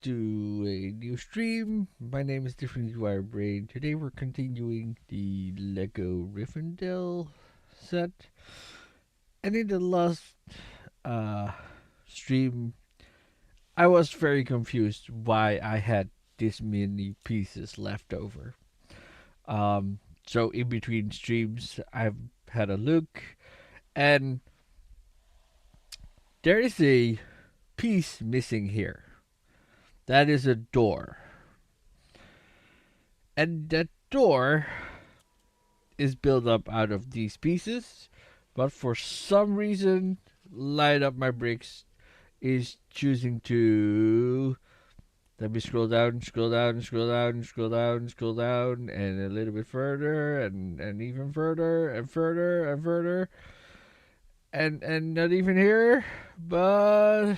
to a new stream. My name is Different Wire Brain. Today we're continuing the Lego Rivendell set. And in the last uh, stream, I was very confused why I had this many pieces left over. So in between streams, I've had a look, and there is a piece missing here. That is a door. And that door is built up out of these pieces, but for some reason, Light Up My Bricks is choosing to. Let me scroll down, scroll down, scroll down, scroll down, scroll down, and a little bit further, and even further, and further, and further, and not even here, but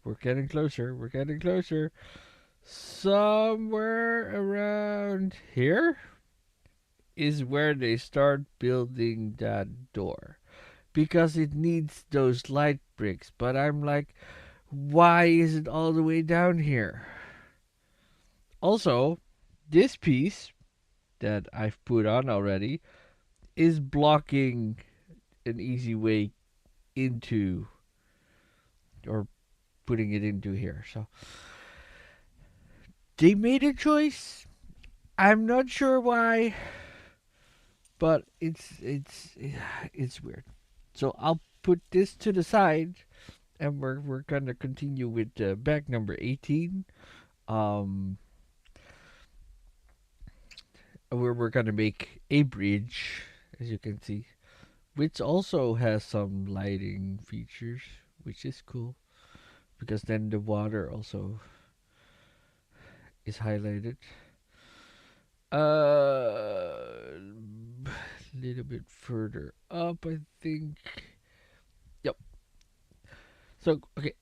we're getting closer. We're getting closer. Somewhere around here is where they start building that door because it needs those light bricks. But I'm like, why is it all the way down here? Also, this piece that I've put on already is blocking an easy way into or putting it into here. So they made a choice. I'm not sure why, but it's weird. So I'll put this to the side, and we're gonna continue with bag number 18. Um, where we're gonna make a bridge, as you can see, which also has some lighting features, which is cool because then the water also is highlighted. A little bit further up, I think. Yep. So okay,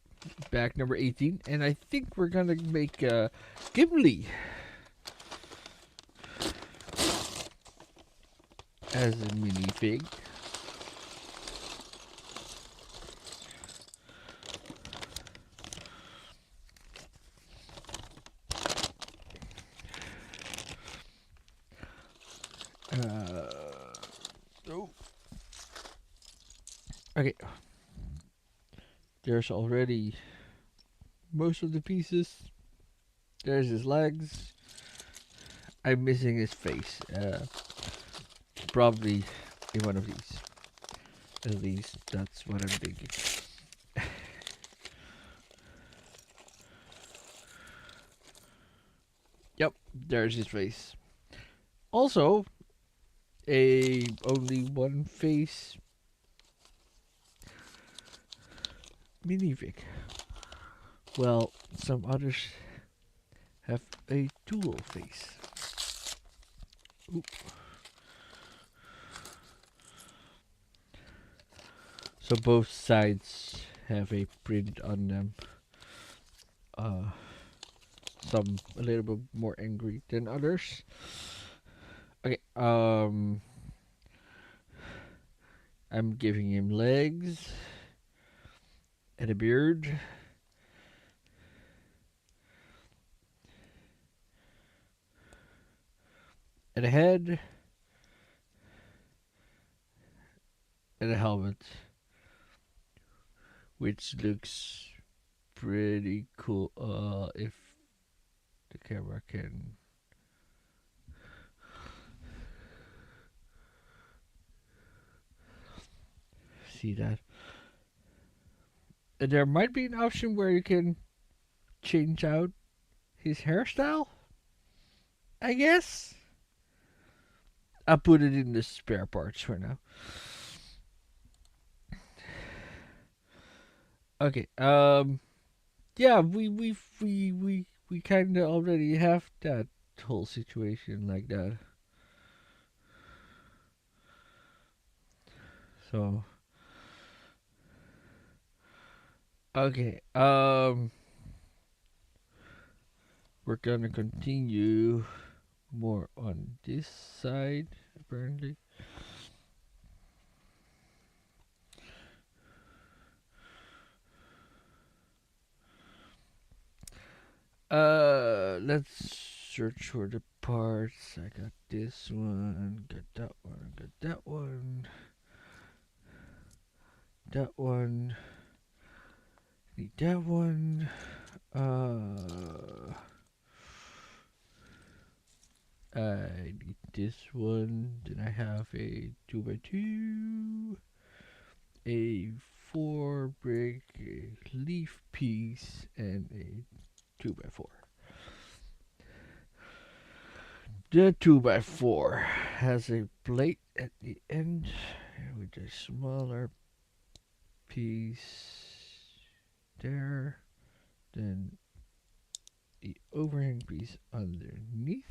back number 18, and I think we're gonna make Gimli as a minifig. Oh, okay. There's already most of the pieces. There's his legs. I'm missing his face. Probably in one of these. At least that's what I'm thinking. Yep, there's his face. Also, a only one face minifig. Well, some others have a dual face. Oop. So both sides have a print on them. Uh, some a little bit more angry than others. Okay, I'm giving him legs and a beard. And a head. And a helmet. Which looks pretty cool. If the camera can see that. And there might be an option where you can change out his hairstyle, I guess. I'll put it in the spare parts for now. Okay. Yeah, we kind of already have that whole situation like that. So okay. We're gonna continue more on this side apparently. Let's search for the parts. I got this one, got that one, got that one, that one, need that one. Uh, I need this one. Then I have a 2x2, a 4 brick, a leaf piece, and a 2x4. The 2x4 has a plate at the end with a smaller piece there, then the overhang piece underneath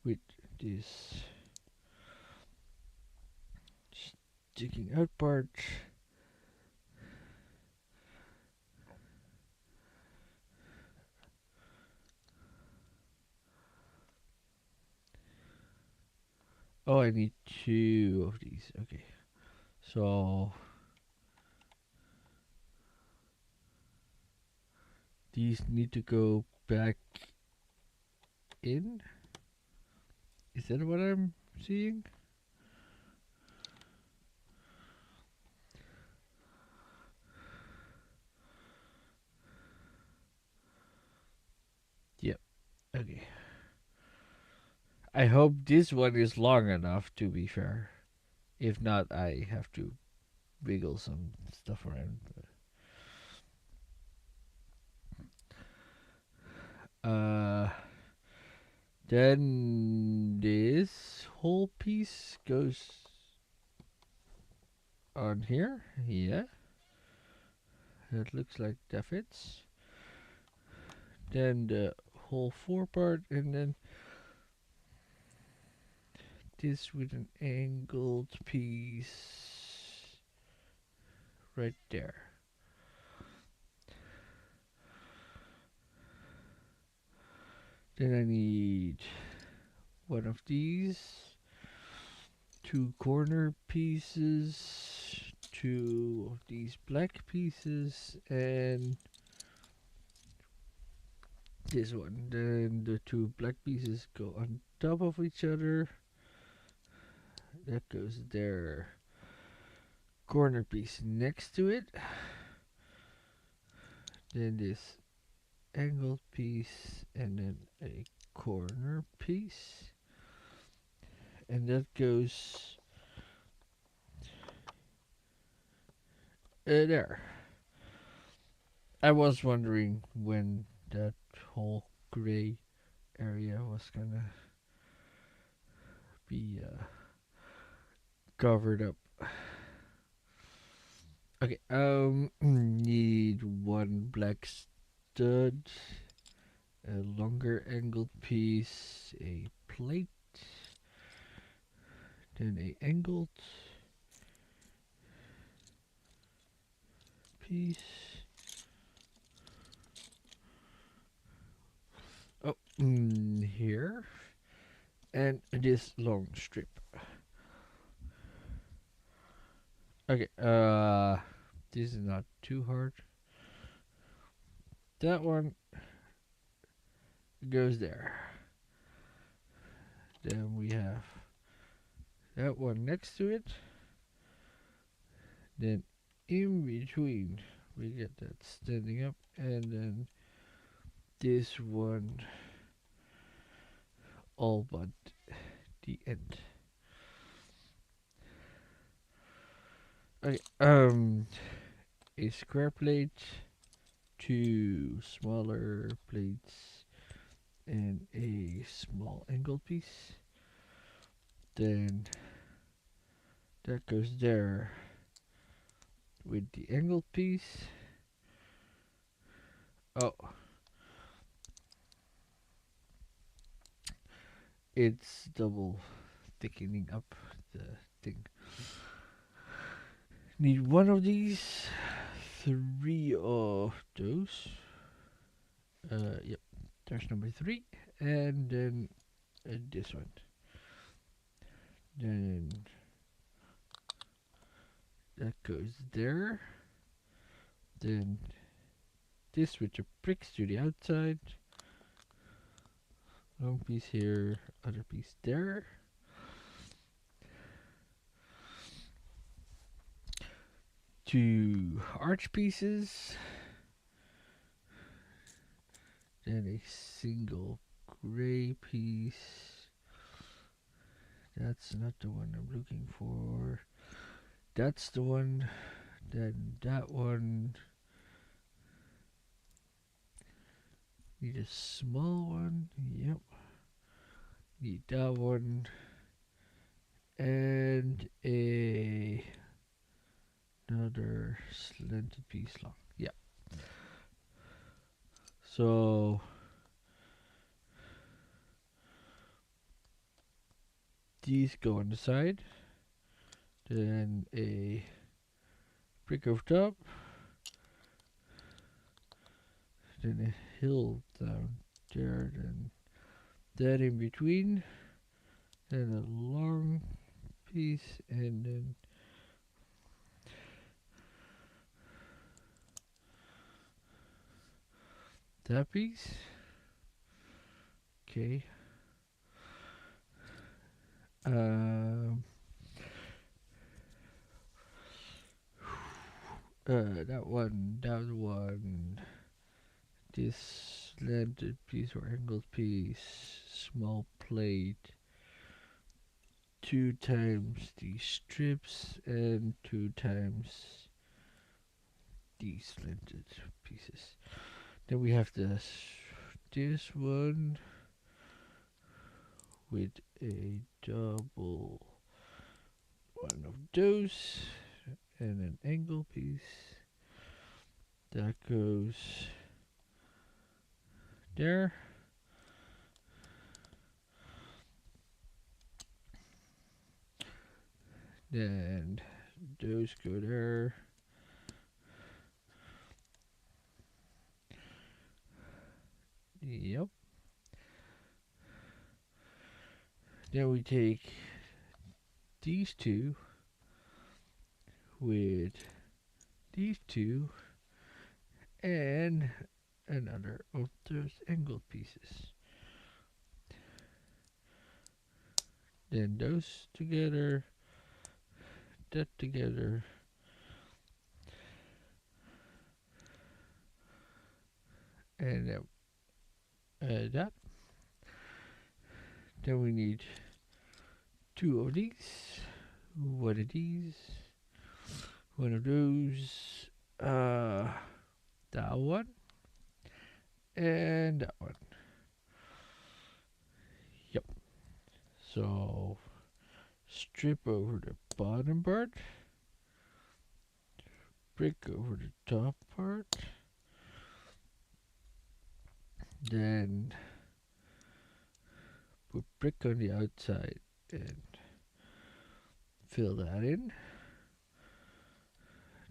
with this sticking out part. Oh, I need two of these. Okay, so these need to go back in. Is that what I'm seeing? Yep. Okay. I hope this one is long enough to be fair. If not, I have to wiggle some stuff around. Uh, then this whole piece goes on here. Yeah, that looks like that fits. Then the whole four part, and then this with an angled piece right there. Then I need one of these, two corner pieces, two of these black pieces, and this one. Then the two black pieces go on top of each other. That goes there. Corner piece next to it. Then this angled piece, and then a corner piece. And that goes there. I was wondering when that whole gray area was gonna be covered up. Okay, need one black stud, a longer angled piece, a plate, then a angled piece. Oh, here, and this long strip. Okay, this is not too hard. That one goes there. Then we have that one next to it. Then in between, we get that standing up, and then this one all but the end. Okay, a square plate, two smaller plates, and a small angle piece. Then that goes there with the angled piece. Oh, it's double thickening up the thing. Need one of these, three of those. Yep, there's number three, and then this one. Then that goes there. Then this with the bricks to the outside. Long piece here, other piece there. Two arch pieces. Then a single gray piece. That's not the one I'm looking for. That's the one. Then that one. Need a small one. Yep. Need that one. And another slanted piece long. Yeah. So these go on the side. Then a brick over top. Then a hill down there. Then that in between. Then a long piece. And then that piece. Okay. That one, this slanted piece or angled piece, small plate, 2 times these strips and 2 times these slanted pieces. Then we have this one with a double one of those and an angle piece that goes there. Then those go there. Yep. Then we take these two with these two and another of those angled pieces. Then those together, that together, and that. Then we need 2 of these, 1 of these, 1 of those, that one, and that one. Yep. So strip over the bottom part, brick over the top part, then put brick on the outside and fill that in.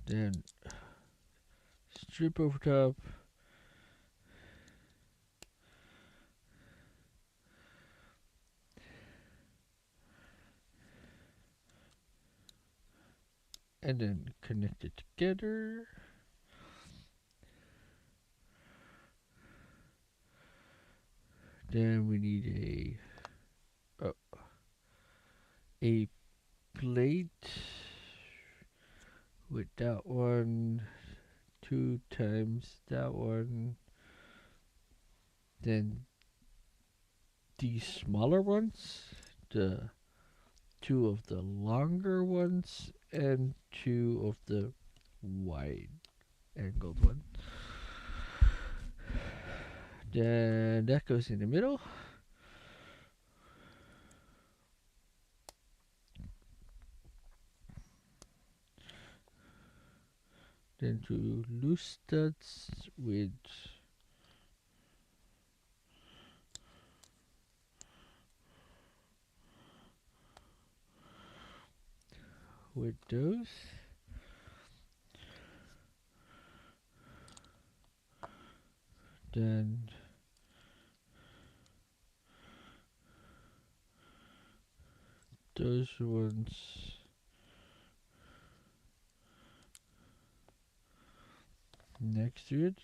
Then strip over top. And then connect it together. Then we need a plate with that one, 2 times that one. Then these smaller ones, the 2 of the longer ones and 2 of the wide angled ones. Then that goes in the middle. Then 2 loose studs with those. Then those ones next to it.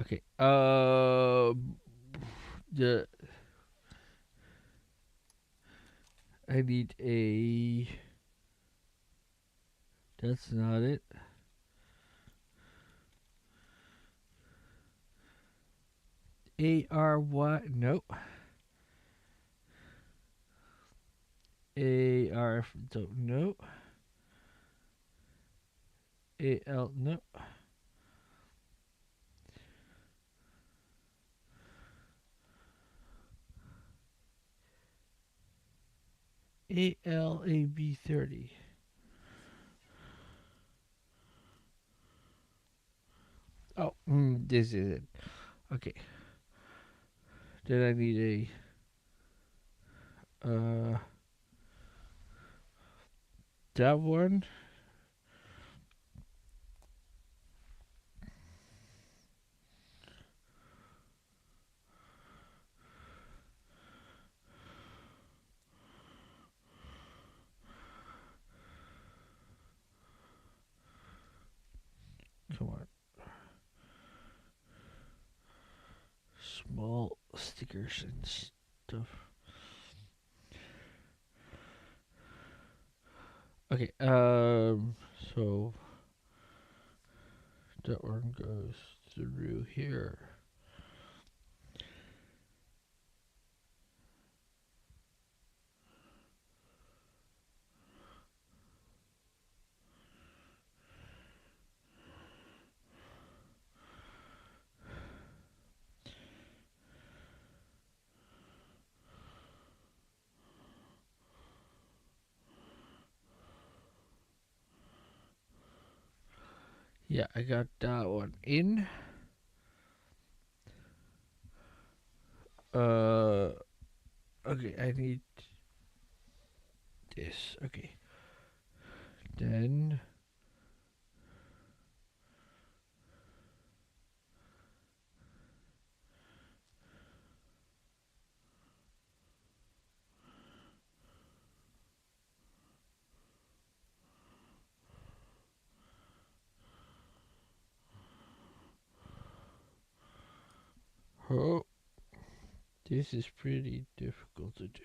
Okay. The I need a. That's not it. ARY. Nope. AR. Don't know. AL. No. ALAB30. Oh, this is it. Okay. Then I need a that one. Come on. Small stickers and stuff. Okay. So that one goes through here. Yeah, I got that one in. Uh, okay, I need this. Okay, then oh, this is pretty difficult to do.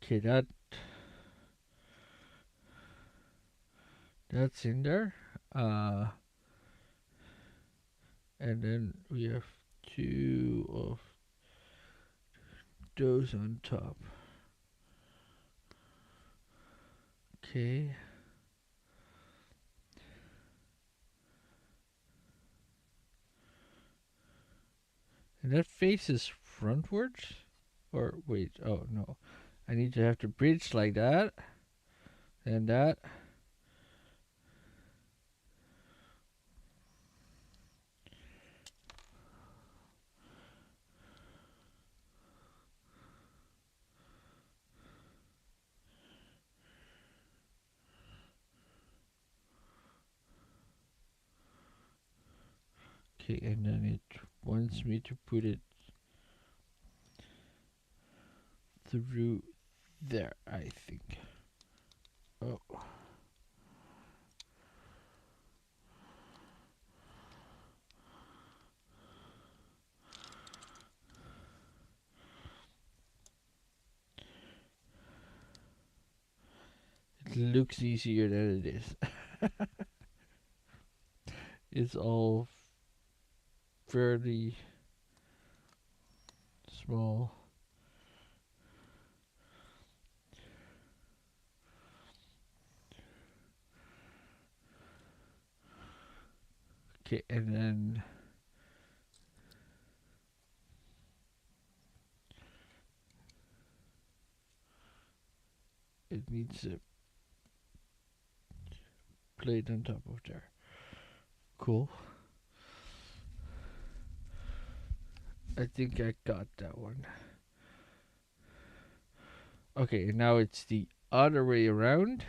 Okay, that's in there. Uh, and then we have two of those on top. Okay. And that faces frontwards? Or wait, oh no. I need to have the bridge like that. And that. Okay, and then it wants me to put it through there, I think. Oh. It looks easier than it is. It's all fairly small. Okay, and then it needs a plate on top of there. Cool. I think I got that one. Okay, now it's the other way around.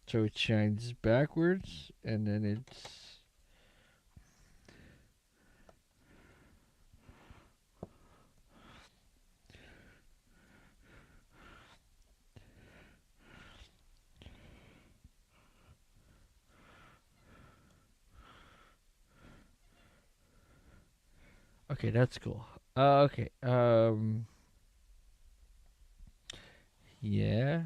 So it shines backwards, and then it's okay. That's cool. Okay. Yeah.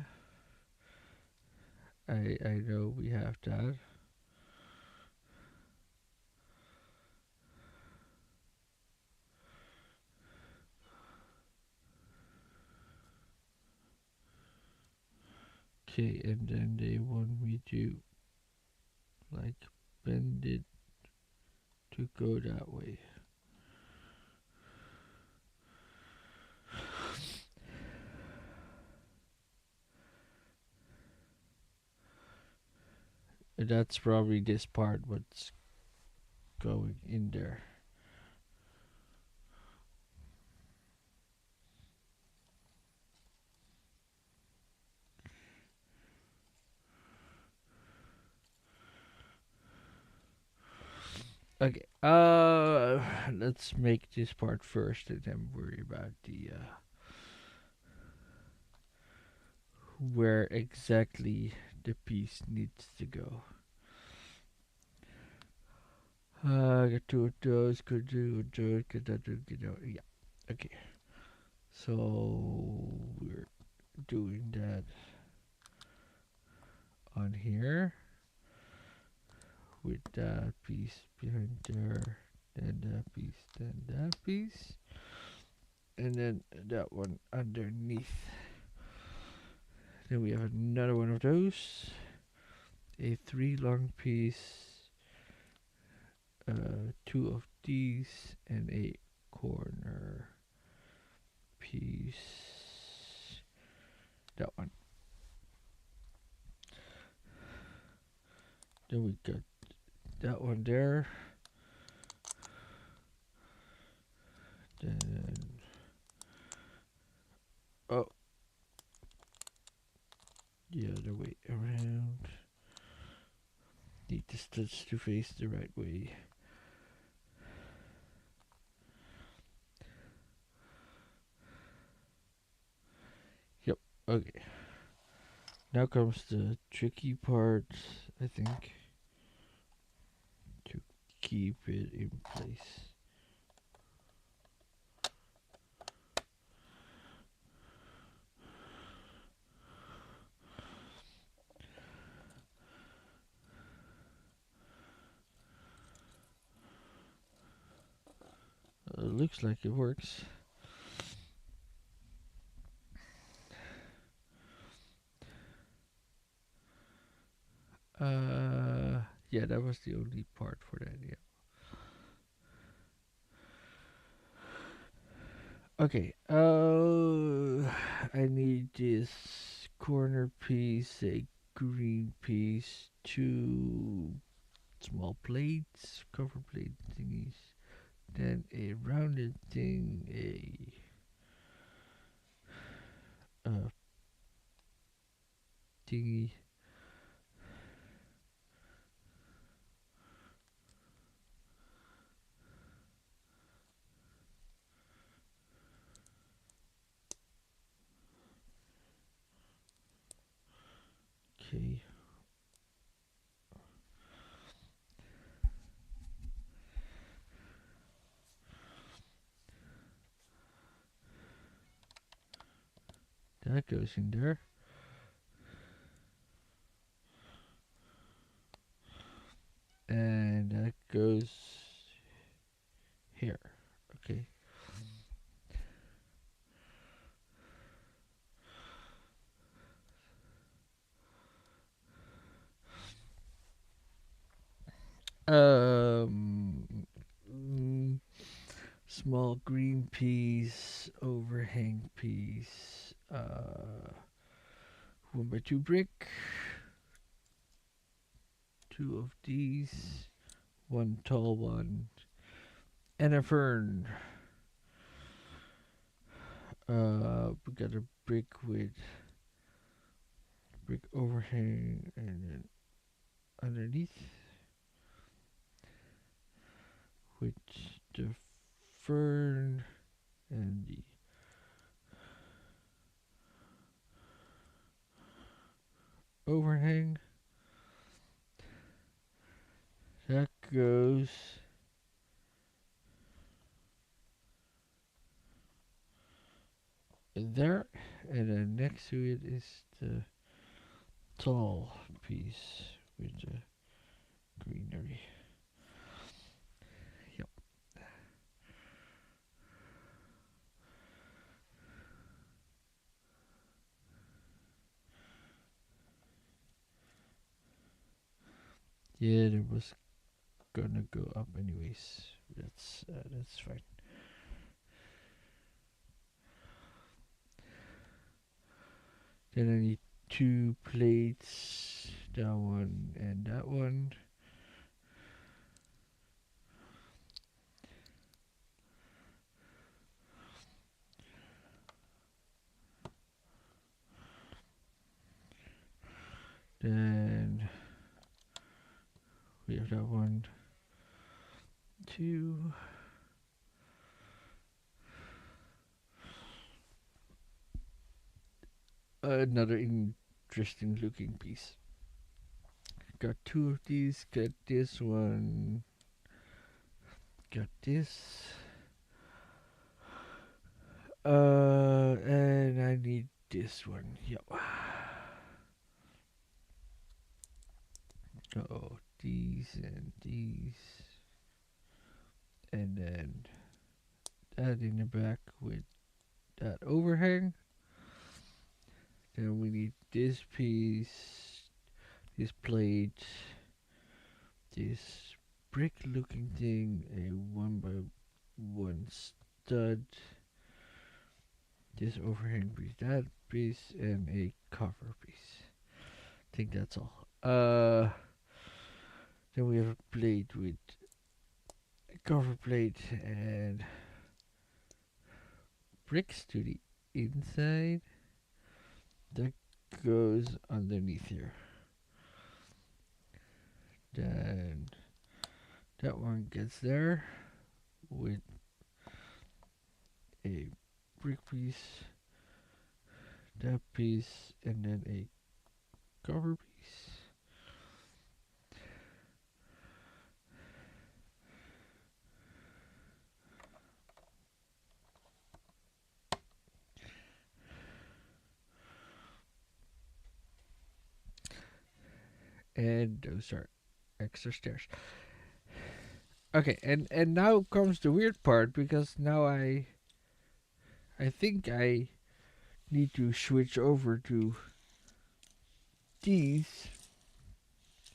I know we have that. Okay, and then they want me to like bend it to go that way. And that's probably this part what's going in there. Okay. Let's make this part first, and then worry about the where exactly the piece needs to go. Get two of those. Could do it. Could do it. Yeah. Okay. So we're doing that on here with that piece behind there, then that piece, then that piece, and then that one underneath. Then we have another one of those, a 3 long piece, two of these, and a corner piece. That one. Then we got that one there. Then oh, the other way around. Need the studs to face the right way. Yep. Okay. Now comes the tricky part, I think, to keep it in place. Looks like it works. Yeah, that was the only part for that. Yeah. Okay. I need this corner piece, a green piece, two small plates, cover plate thingies, then a rounded thing, a thingy. Okay. That goes in there. And that goes here. Okay. Mm, small green piece, overhang piece, 1 by 2 brick, two of these, one tall one, and a fern. We got a brick with brick overhang, and then underneath, with the fern and the overhang. That goes in there, and then next to it is the tall piece with the greenery. Yep. Yeah, it was gonna go up anyways. That's fine. Then I need two plates, that one and that one. Then we have that one, two. Another interesting looking piece. Got two of these, got this one, got this. And I need this one. Yep. Oh, these and these. And then that in the back with that overhang. Then we need this piece, this plate, this brick looking thing, a 1x1 stud, this overhang piece, that piece, and a cover piece. I think that's all. Then we have a plate with a cover plate and bricks to the inside. That goes underneath here. Then that one gets there with a brick piece, that piece, and then a cover piece. And those are extra stairs. Okay, and now comes the weird part, because now I think I need to switch over to these,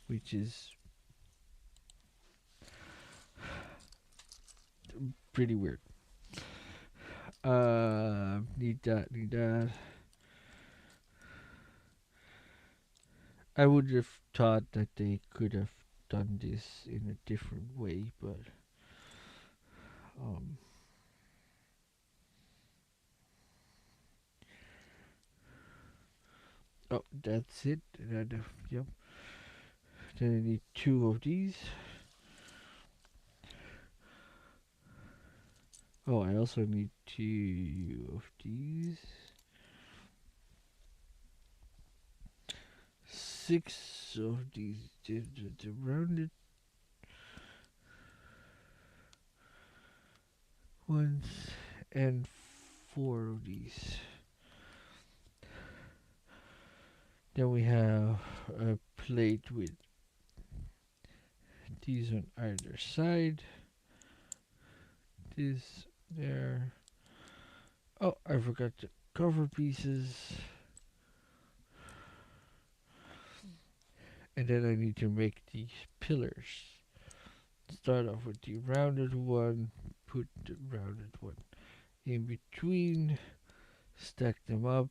which is pretty weird. Need that, need that. I would have thought that they could have done this in a different way, but um, oh, that's it. Yep. Then I need two of these. Oh, I also need two of these. Six of these. The rounded ones, and four of these. Then we have a plate with these on either side. This there. Oh, I forgot the cover pieces. And then I need to make these pillars. Start off with the rounded one, put the rounded one in between, stack them up.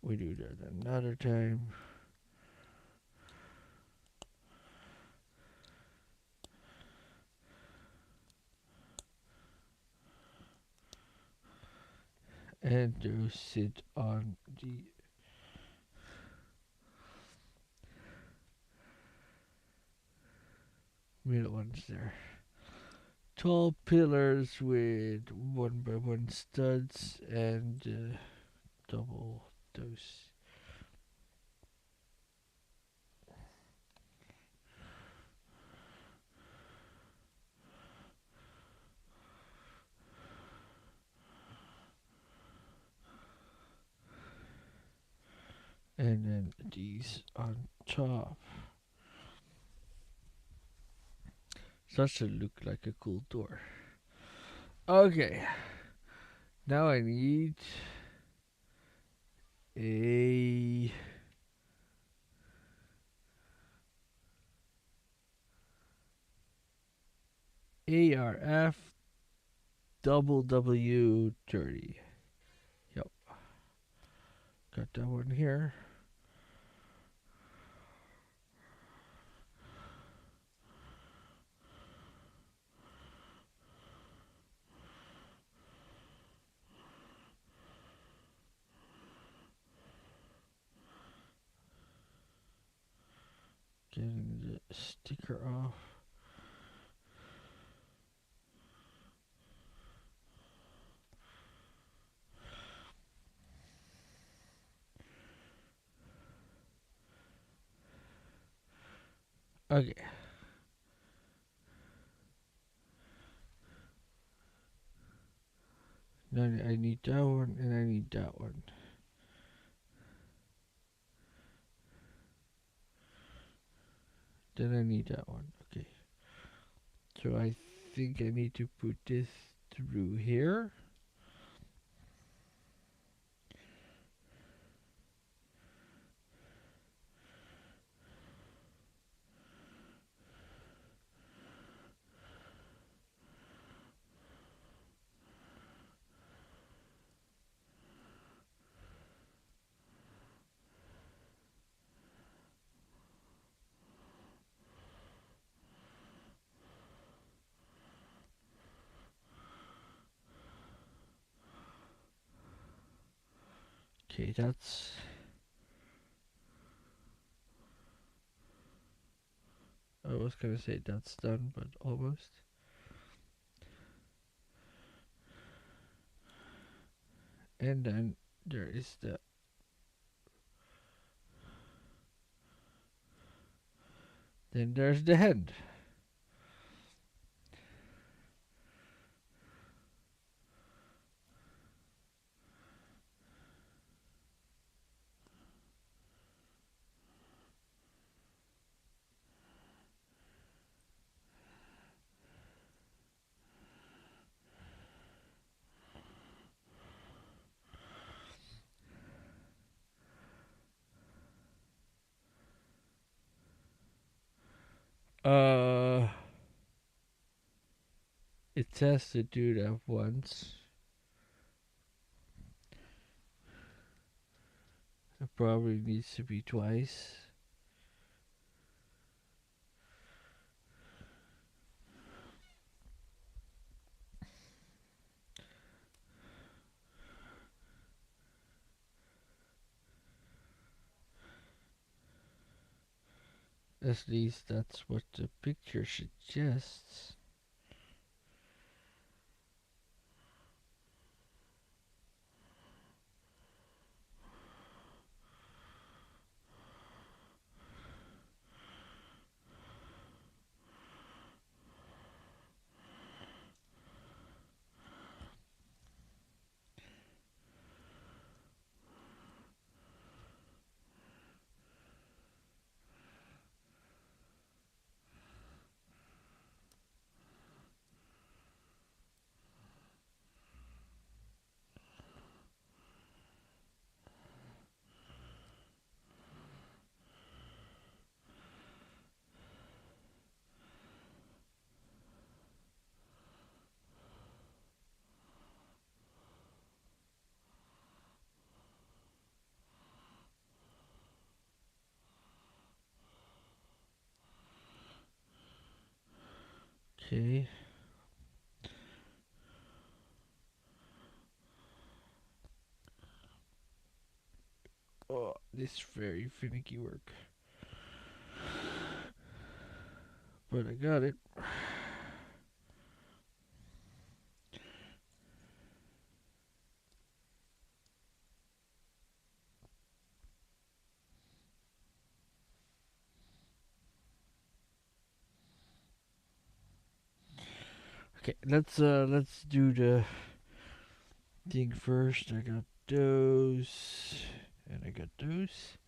We do that another time. and those sit on the middle ones there. Tall pillars with 1 by 1 studs and double those. And then these on top. Such a look like a cool door. Okay, now I need a ARF double W30. Yep, got that one here. Getting the sticker off. Okay. Then I need that one and I need that one. Then I need that one. Okay. So I think I need to put this through here. Okay, that's I was gonna say that's done, but almost. And then there is the then there's the head. Uh, it says to do that once. It probably needs to be twice. At least that's what the picture suggests. Okay. is very finicky work. But I got it. Okay, let's do the thing first. I got those, and I got those.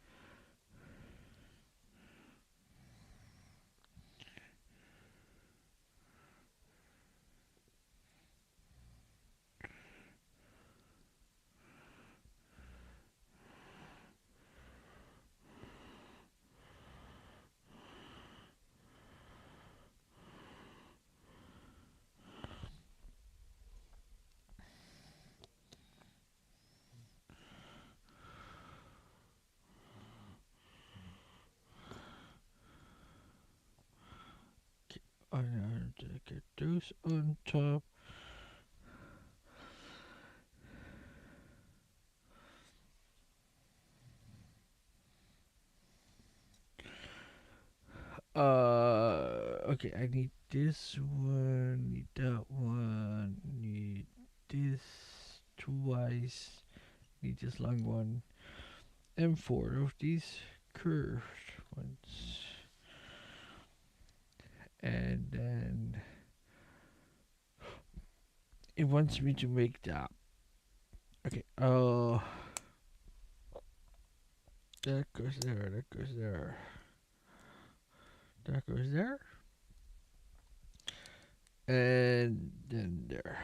I have to get those on top. Okay, I need this one, need that one, need this twice, need this long one, and four of these curved ones. And then it wants me to make that. Okay, that goes there, that goes there, that goes there, and then there.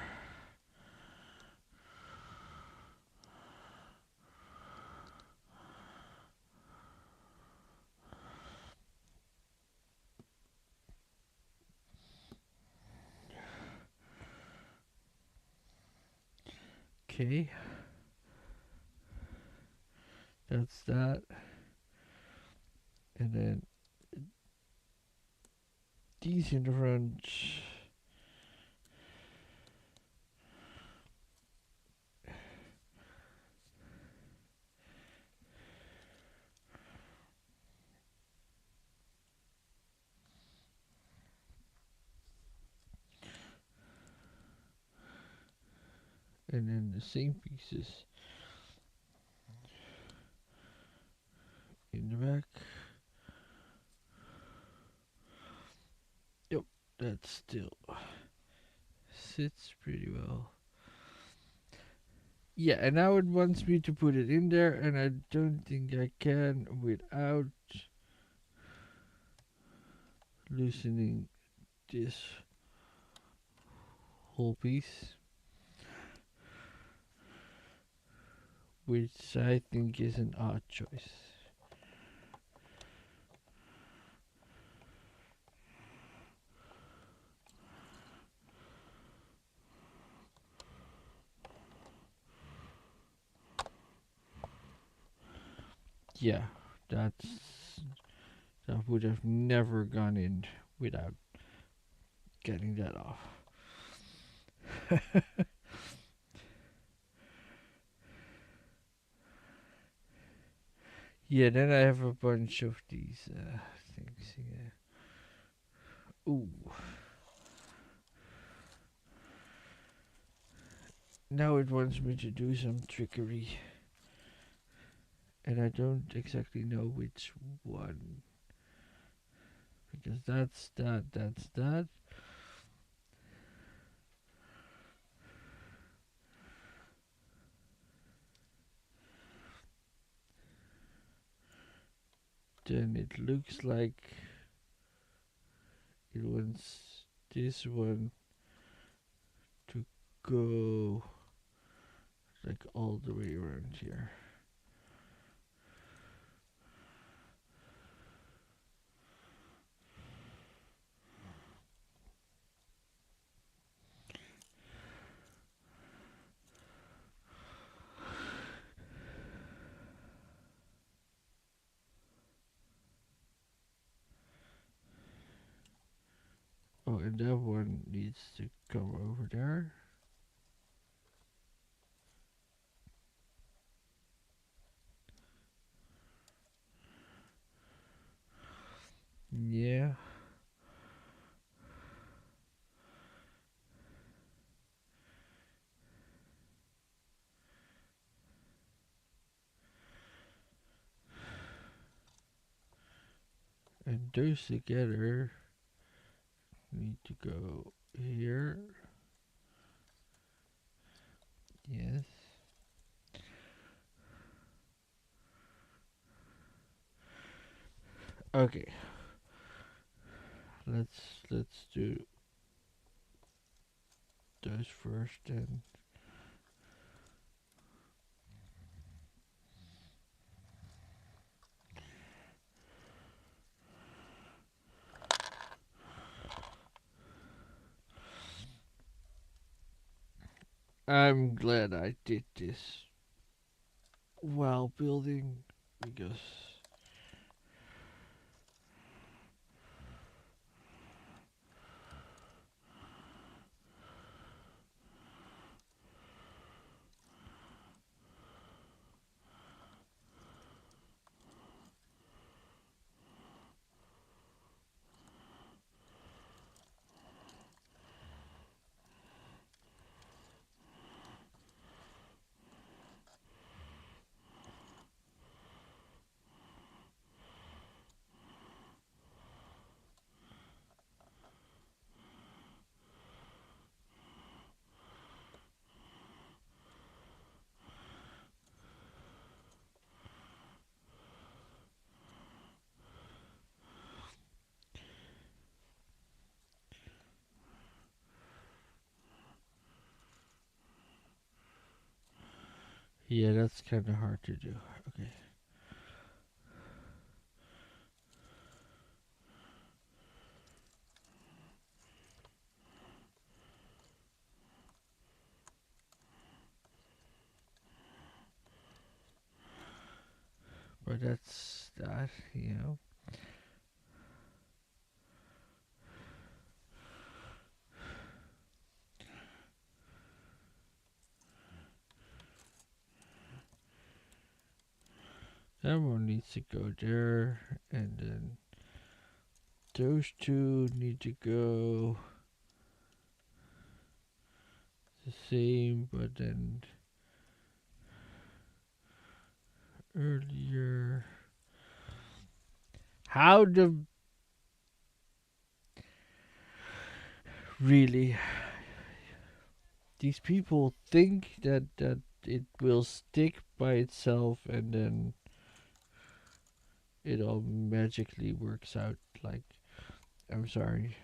Okay, that's that. And then these in the front. And then the same pieces in the back. Yep, that still sits pretty well. Yeah, and now it wants me to put it in there, and I don't think I can without loosening this whole piece, which I think is an odd choice. Yeah, that would have never gone in without getting that off. Yeah, then I have a bunch of these things here. Ooh. Now it wants me to do some trickery. And I don't exactly know which one. Because that's that, that's that. Then it looks like it wants this one to go like all the way around here. Oh, and that one needs to come over there. And those together need to go here. Yes. Okay. Let's do those first and I'm glad I did this while building because yeah, that's kind of hard to do. Okay. But that's that, you know. That one needs to go there, and then those two need to go the same, but then earlier. How the really these people think that it will stick by itself, and then it all magically works out. Like, I'm sorry.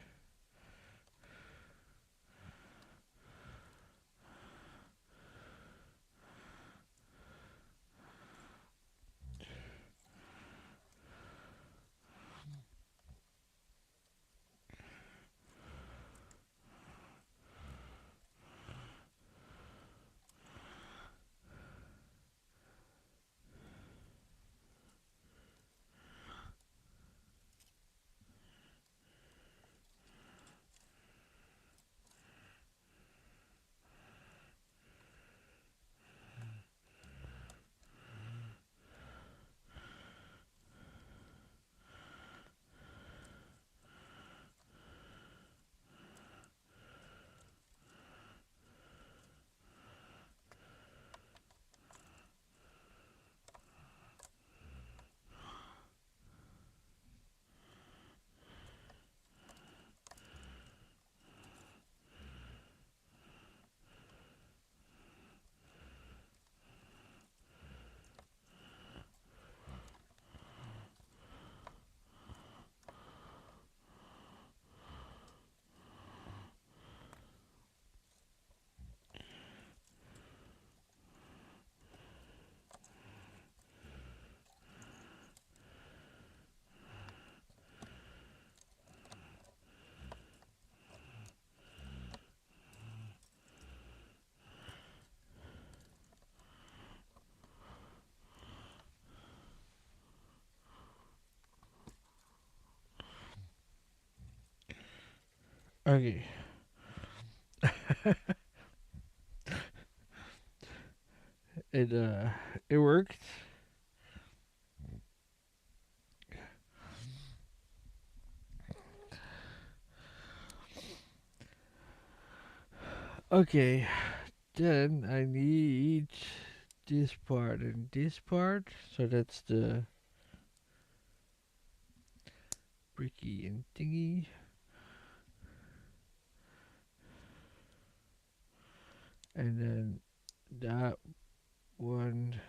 Okay. It it worked. Okay. Then I need this part and this part. So that's the bricky and thingy. And then that one.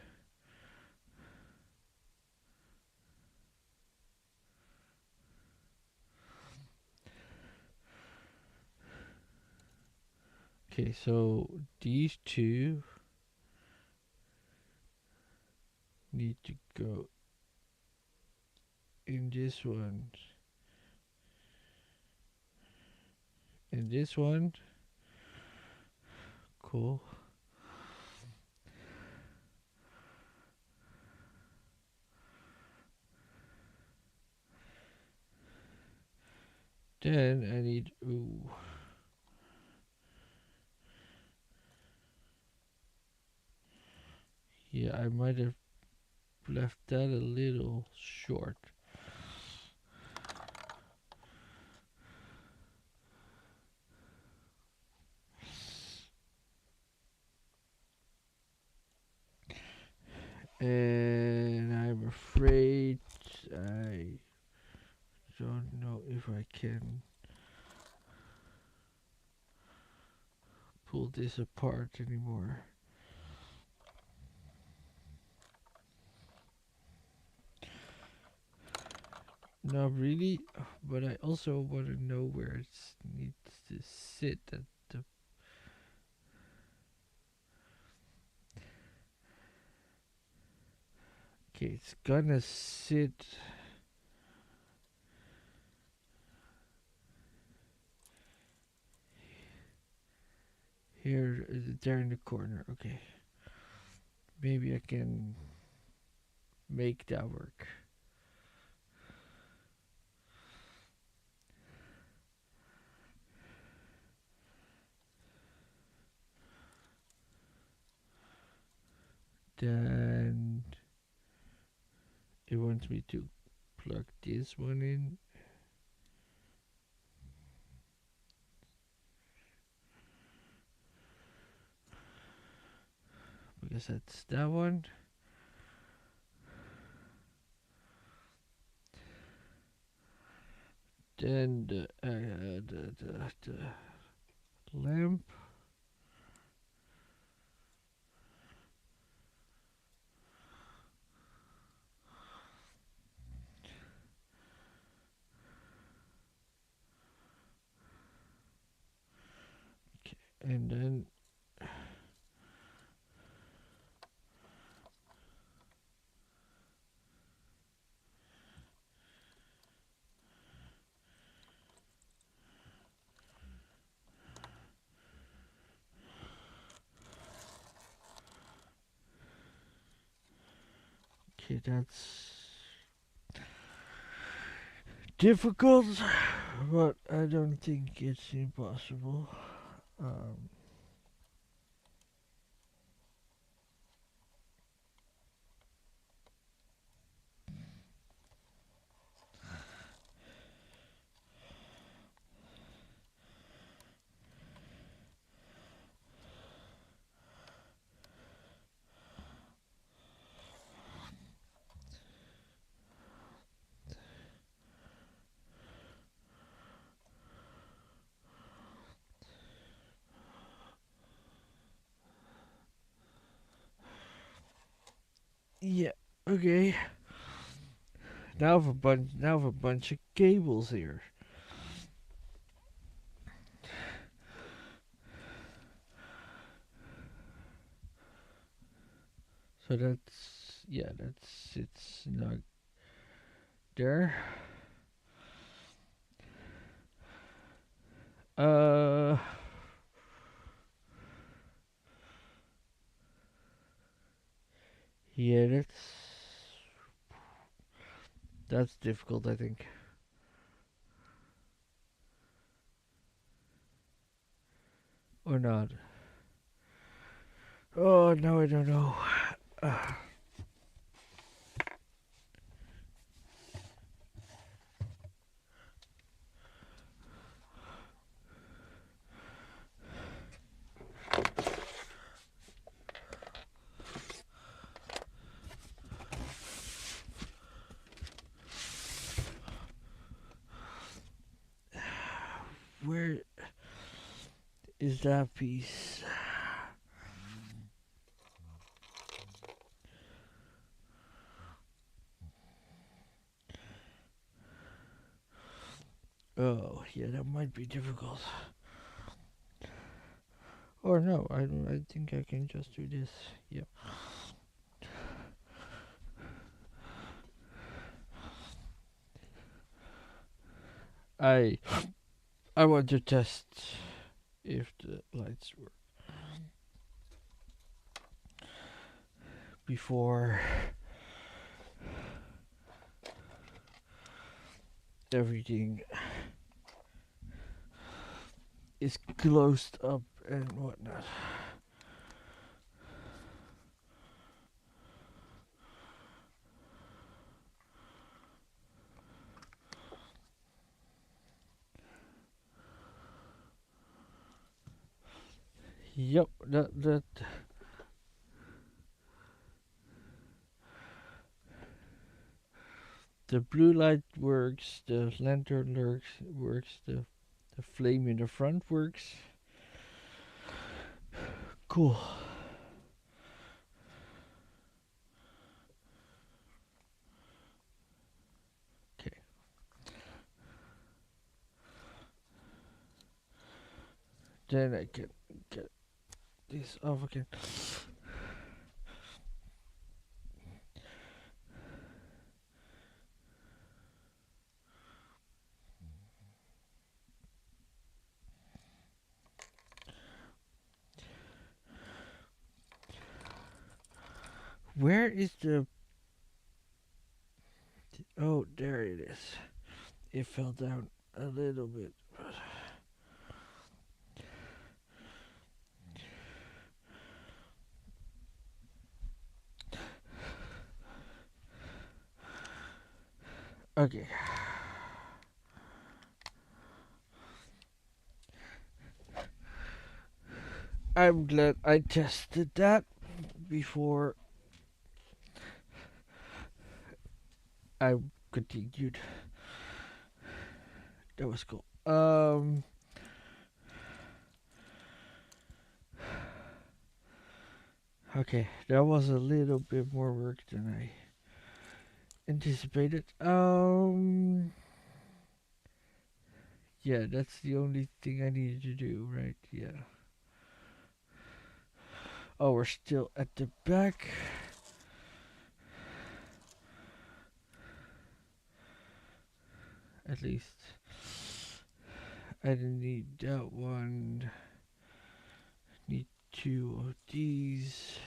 Okay, so these two need to go in this one. In this one. Cool. Then I need, ooh. Yeah, I might have left that a little short. And I'm afraid I don't know if I can pull this apart anymore. Not really, but I also want to know where it needs to sit at the. Okay, it's gonna sit here, there in the corner. Okay, maybe I can make that work. Then it wants me to plug this one in. Because that's that one. Then the lamp. Okay, and then okay, that's difficult, but I don't think it's impossible. Um, yeah, okay. Now I have a bunch of cables here. So that's, yeah, that's, it's not there. Uh, yeah, that's difficult, I think. Or not. Oh, no, I don't know. Uh, where is that piece? Oh, yeah, that might be difficult. Or no, I don't. I think I can just do this. Yep. I I want to test if the lights work before everything is closed up and whatnot. Yep, that the blue light works, the lantern works, the flame in the front works. Cool. Okay. Then I can get this off again. Where is the? Oh, there it is. It fell down a little bit. Okay. I'm glad I tested that before I continued. That was cool. Okay, that was a little bit more work than I anticipated. Yeah, that's the only thing I needed to do, right? Yeah. Oh, we're still at the back. At least. I didn't need that one. Need two of these.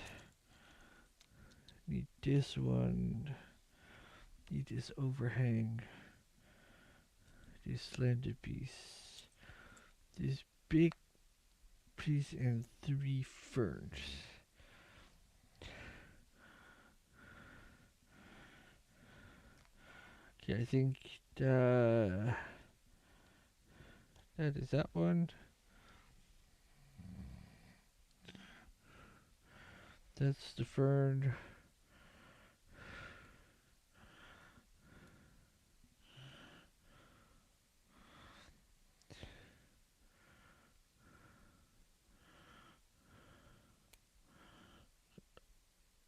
Need this one. Need this overhang. This slender piece. This big piece and 3 ferns. Okay, I think that is that one. That's the fern.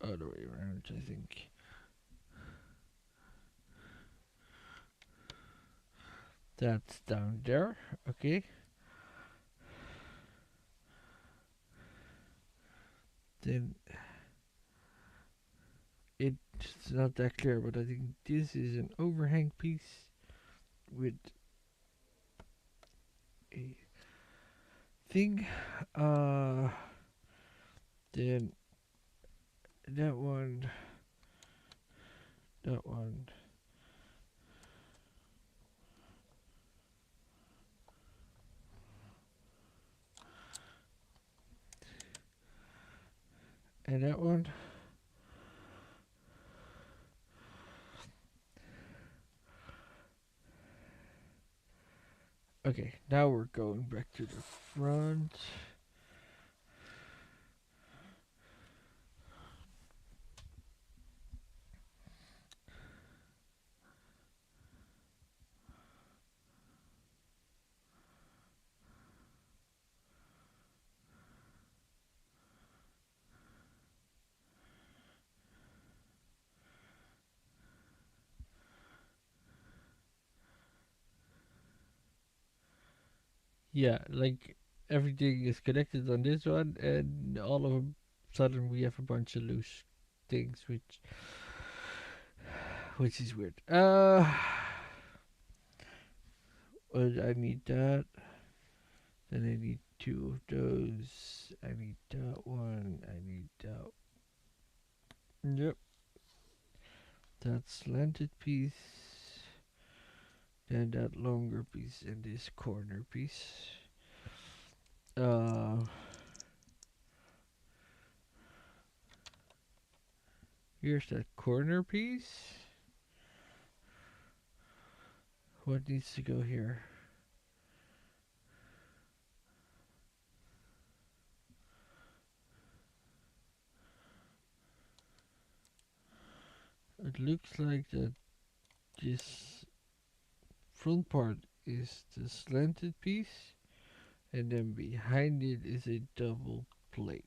Other way around, I think. That's down there. Okay. Then it's not that clear, but I think this is an overhang piece with a thing. Uh, then that one, that one, and that one. Okay, now we're going back to the front. Yeah, like everything is connected on this one, and all of a sudden we have a bunch of loose things, which is weird. I need that. Then I need two of those. I need that one. I need that. Yep, that slanted piece. Then that longer piece and this corner piece. Uh, Here's that corner piece. What needs to go here? It looks like that this front part is the slanted piece, and then behind it is a double plate.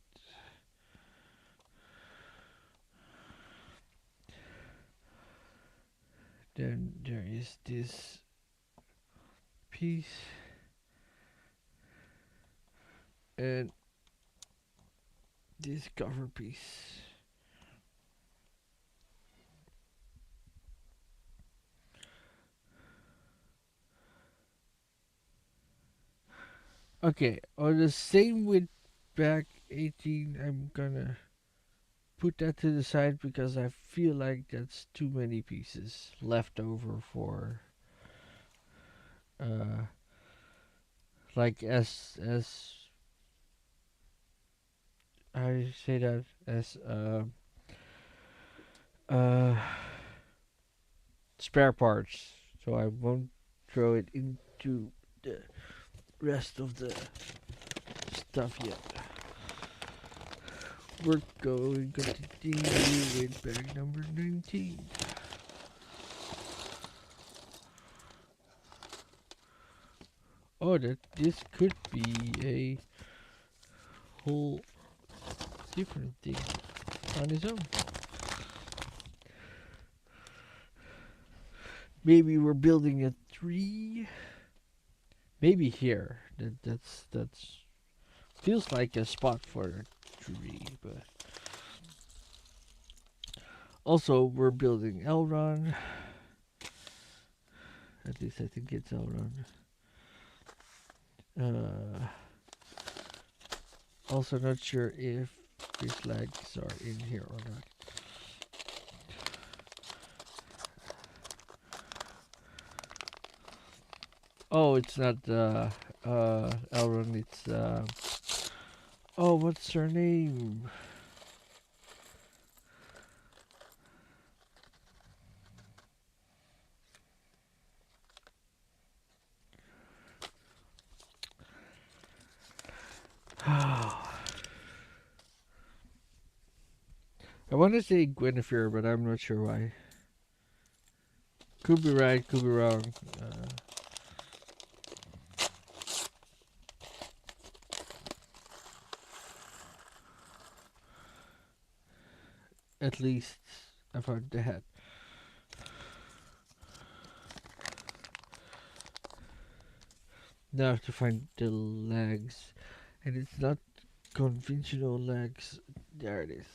Then there is this piece and this cover piece. Okay, on the same with back 18, I'm gonna put that to the side because I feel like that's too many pieces left over for uh like as I say that as uh spare parts, so I won't throw it into the rest of the stuff yet. We're going to continue with bag number 19. Oh, that this could be a whole different thing on its own. Maybe we're building a tree. Maybe here. That's feels like a spot for a tree, but also we're building Elrond. At least I think it's Elrond. Uh, Also not sure if these legs are in here or not. Oh, it's not Elrond, it's oh, what's her name? I want to say Guinevere, but I'm not sure why. Could be right, could be wrong. Uh, at least I found the head. Now I have to find the legs, and it's not conventional legs. There it is,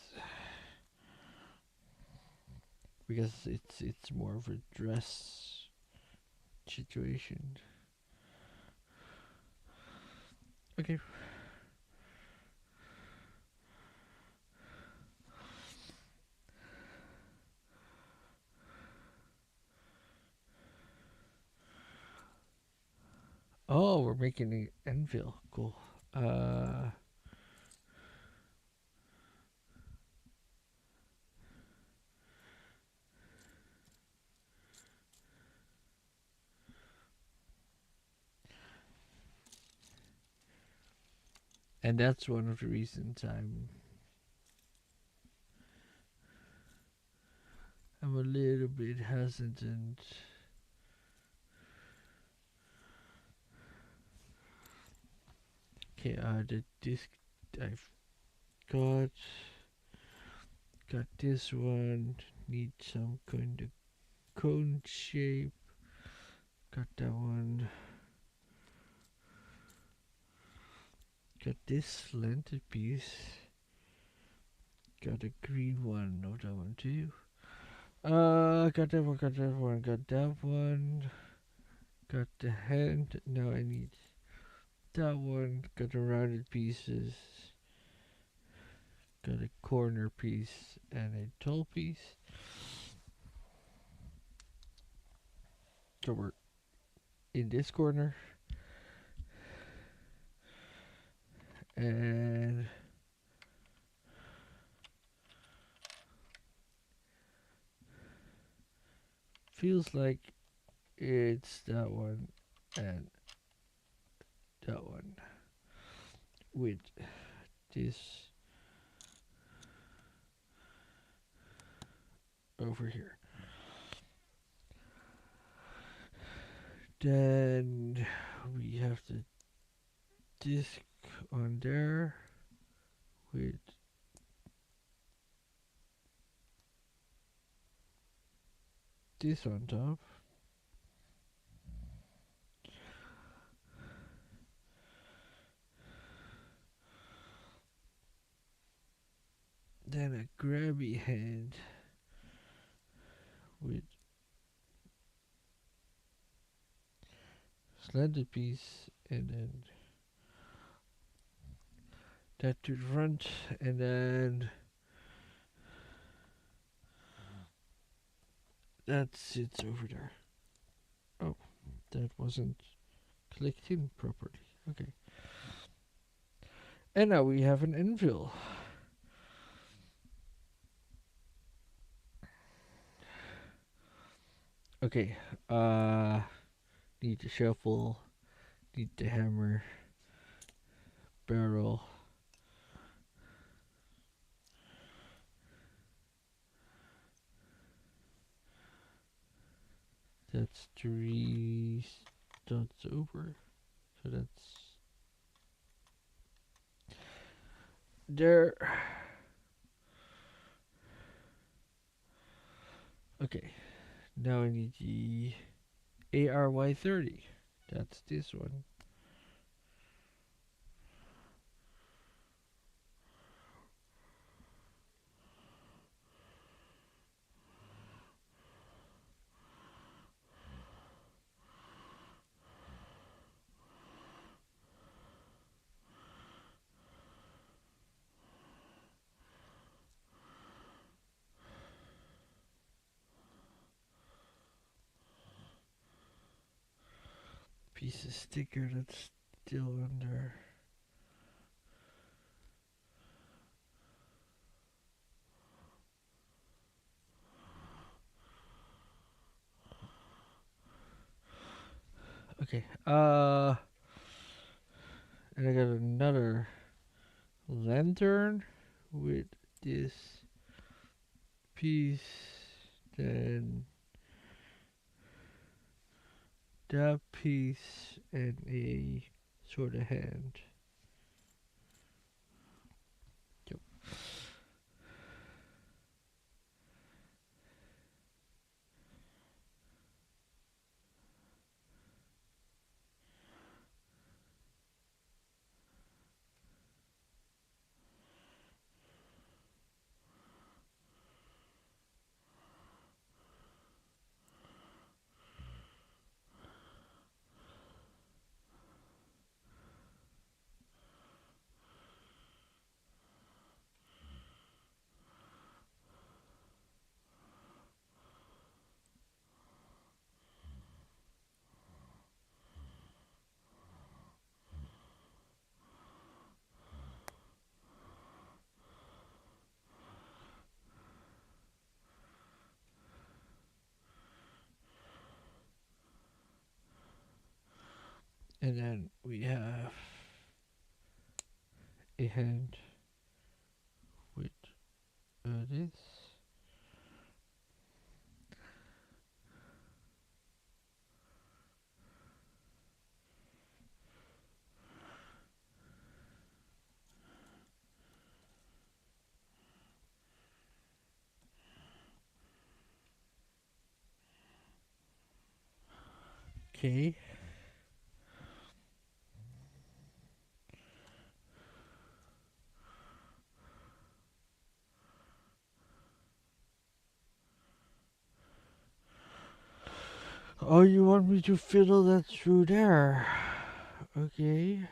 because it's more of a dress situation. Okay. Oh, we're making an anvil. Cool. Uh, and that's one of the reasons I'm a little bit hesitant. Okay, the disc I've got this one. Need some kind of cone shape. Got that one. Got this slanted piece. Got a green one. No, that one too. Got that one. Got that one. Got that one. Got the hand. Now I need that one. Got the rounded pieces. Got a corner piece and a tall piece. So we're in this corner. And feels like it's that one and that one with this over here. Then we have the disc on there with this on top. Then a grabby hand with slanted piece, and then that to the front, and then that sits over there. Oh, that wasn't clicked in properly. Okay. And now we have an anvil. Okay, need the shovel, need the hammer, barrel. That's 3 dots over. So that's there. Okay, now I need the ARY30. That's this one. Piece of sticker that's still under. Okay, and I got another lantern with this piece, then that piece, and a sort of hand. Yep. And then we have a hand with this. Okay. Oh, you want me to fiddle that through there? Okay.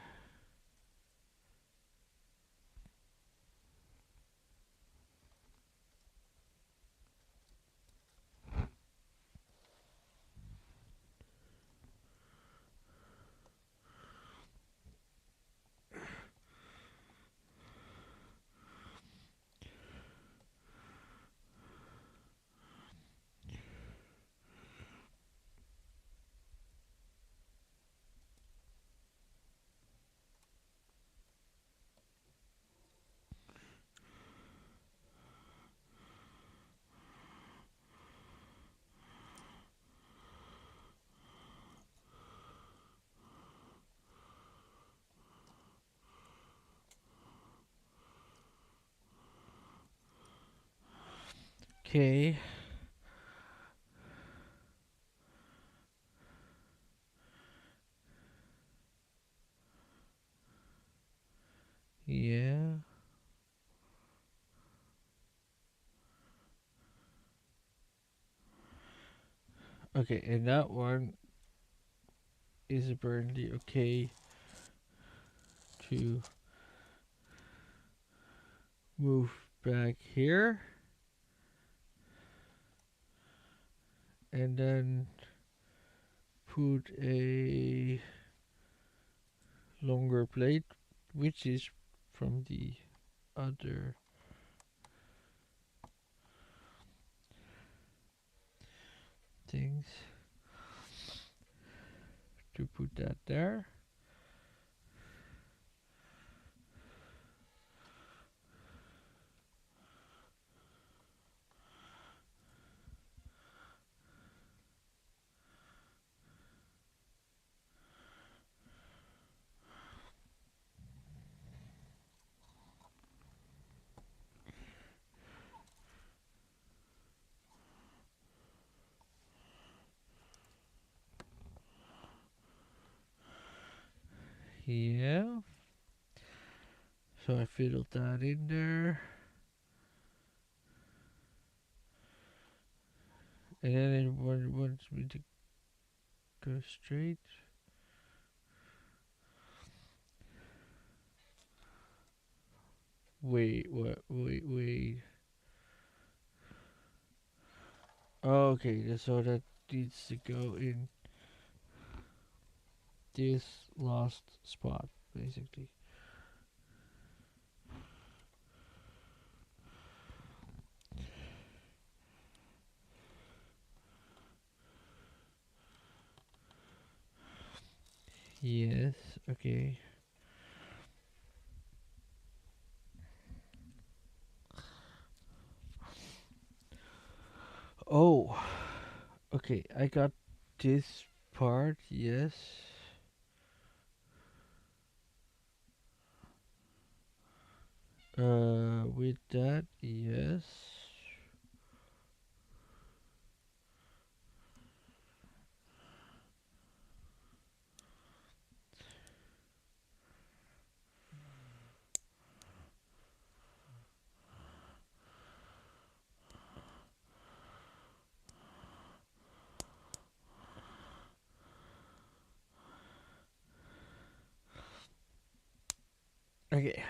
Okay. Yeah. Okay, and that one is apparently okay to move back here. And then put a longer plate, which is from the other things, to put that there. Yeah. So I fiddled that in there. And then it wants me to go straight. Wait, what? Wait. Okay, so that needs to go in this last spot, basically. Yes, okay. Oh, okay, I got this part, yes. With that, yes. Okay.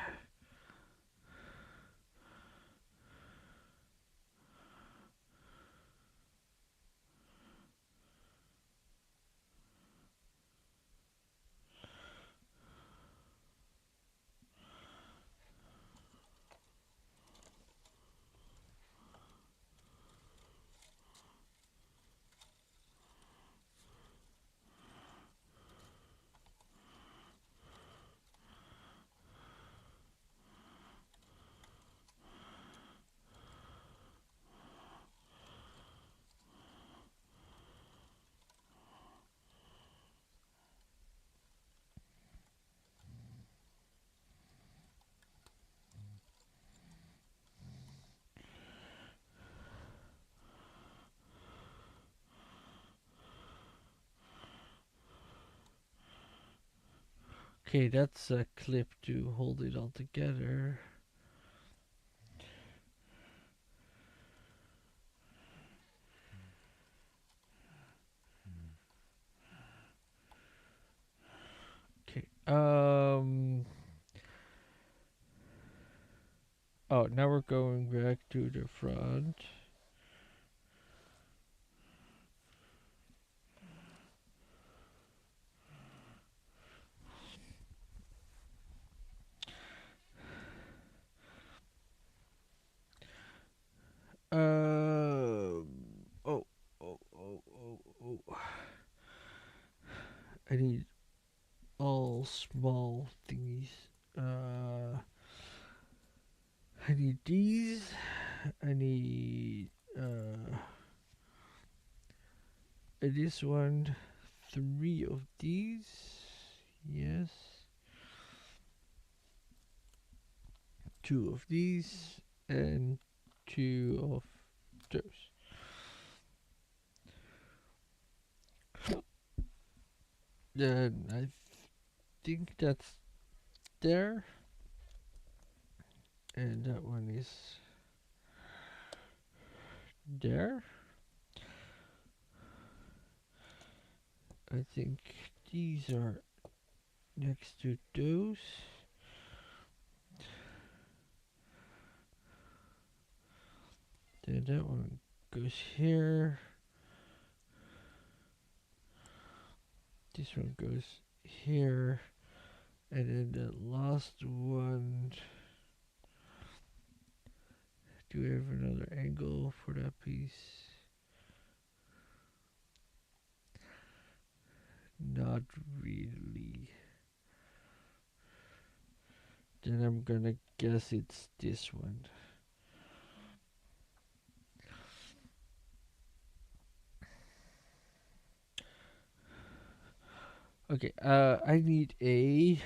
Okay, that's a clip to hold it all together. Um. Oh, now we're going back to the front. Um. Oh. Oh. Oh. Oh. Oh. I need all small thingies. Uh. I need these. I need this one. 3 of these. Yes. 2 of these. And 2 of those. Then I think that's there. And that one is there. I think these are next to those. Then that one goes here. This one goes here. And then the last one. Do we have another angle for that piece? Not really. Then I'm gonna guess it's this one. Okay, I need a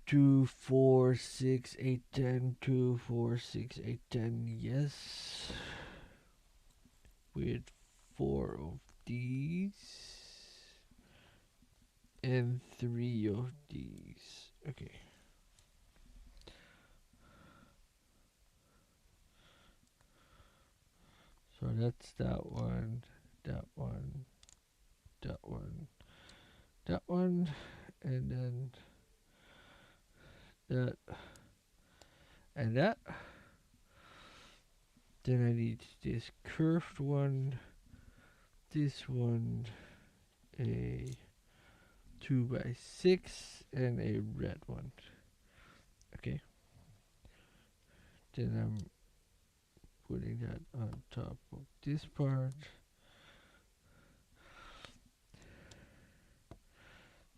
2, 4, 6, 8, 10. 2, 4, 6, 8, 10. Yes. With 4 of these. And 3 of these. Okay. So that's that one, that one, that one, that one, and then that, and that. Then I need this curved one, this one, a 2 by 6, and a red one. Okay. Then I'm putting that on top of this part.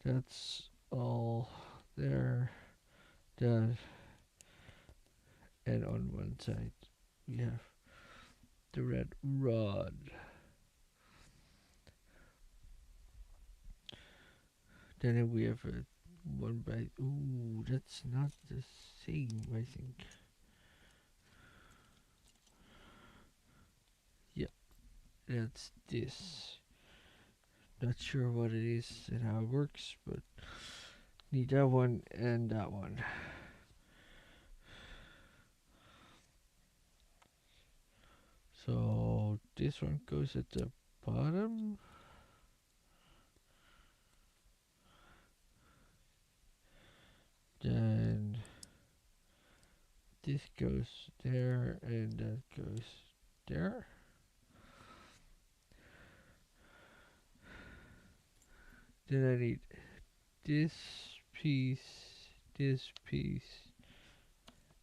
That's all there. That, and on one side we have the red rod. Then we have a 1 by. Ooh, that's not the same, I think. Yeah, that's this. Not sure what it is and how it works, but need that one and that one. So this one goes at the bottom. Then this goes there and that goes there. Then I need this piece,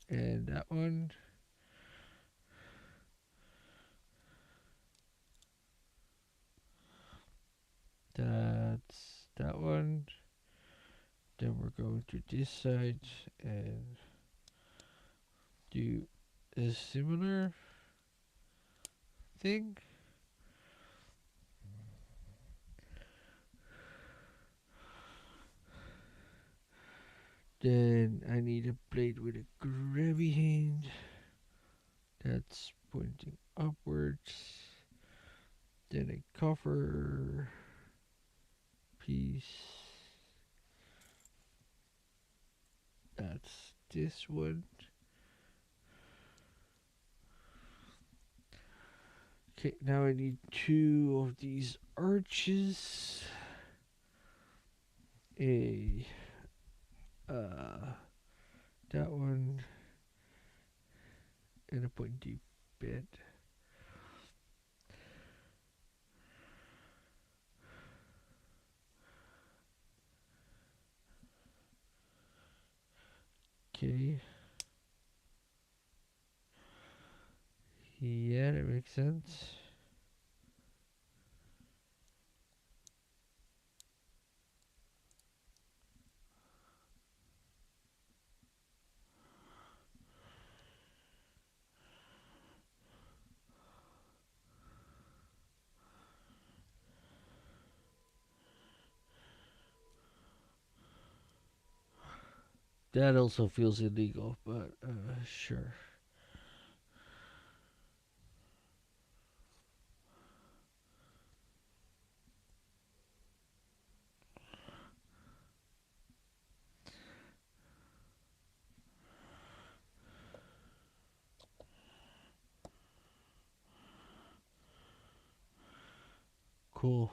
and that one. That's that one. Then we're going to this side and do a similar thing. Then I need a blade with a grabby hand that's pointing upwards. Then a cover piece. That's this one. Okay, now I need two of these arches. A that one and a pointy bit. Okay. Yeah, that makes sense. That also feels illegal, but sure. Cool.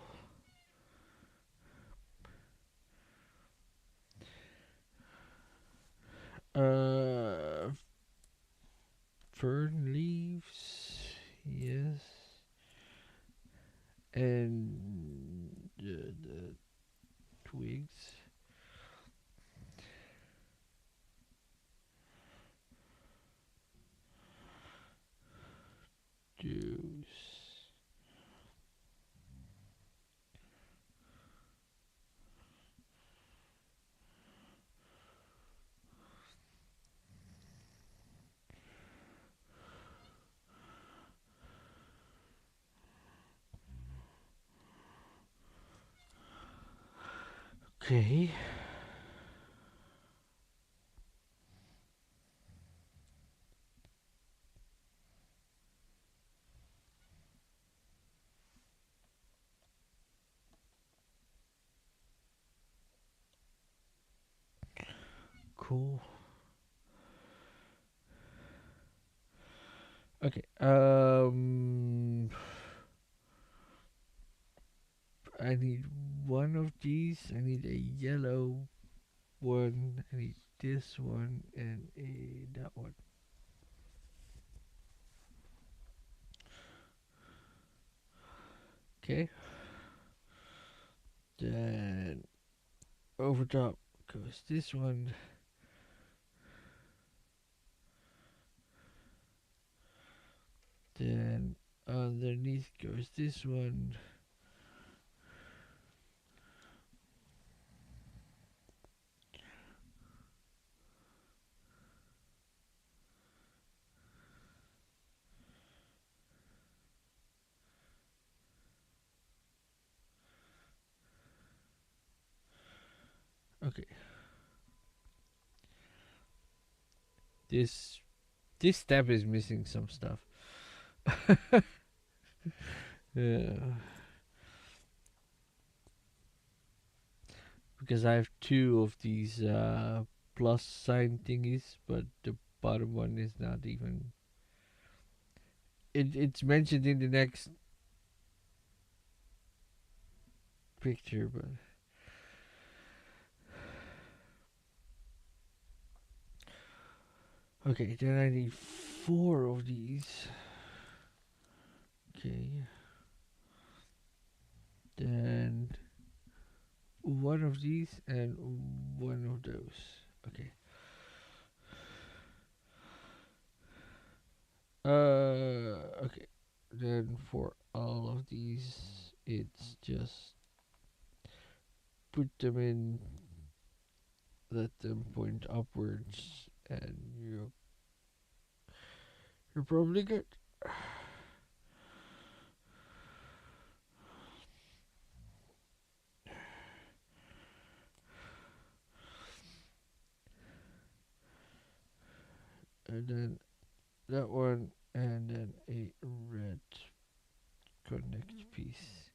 Uh, Fern leaves. Yes. And the twigs. Juice. Okay. Cool. Okay. I need one of these. I need a yellow one. I need this one and a that one. Okay. Then over top goes this one. Then underneath goes this one. Okay. This this step is missing some stuff. Yeah. Because I have two of these plus sign thingies, but the bottom one is not even. It's mentioned in the next picture, but okay. Then I need four of these. Okay. Then one of these and one of those. Okay. Okay. Then for all of these, it's just put them in, let them point upwards, and you're probably good. And then that one, and then a red connect piece.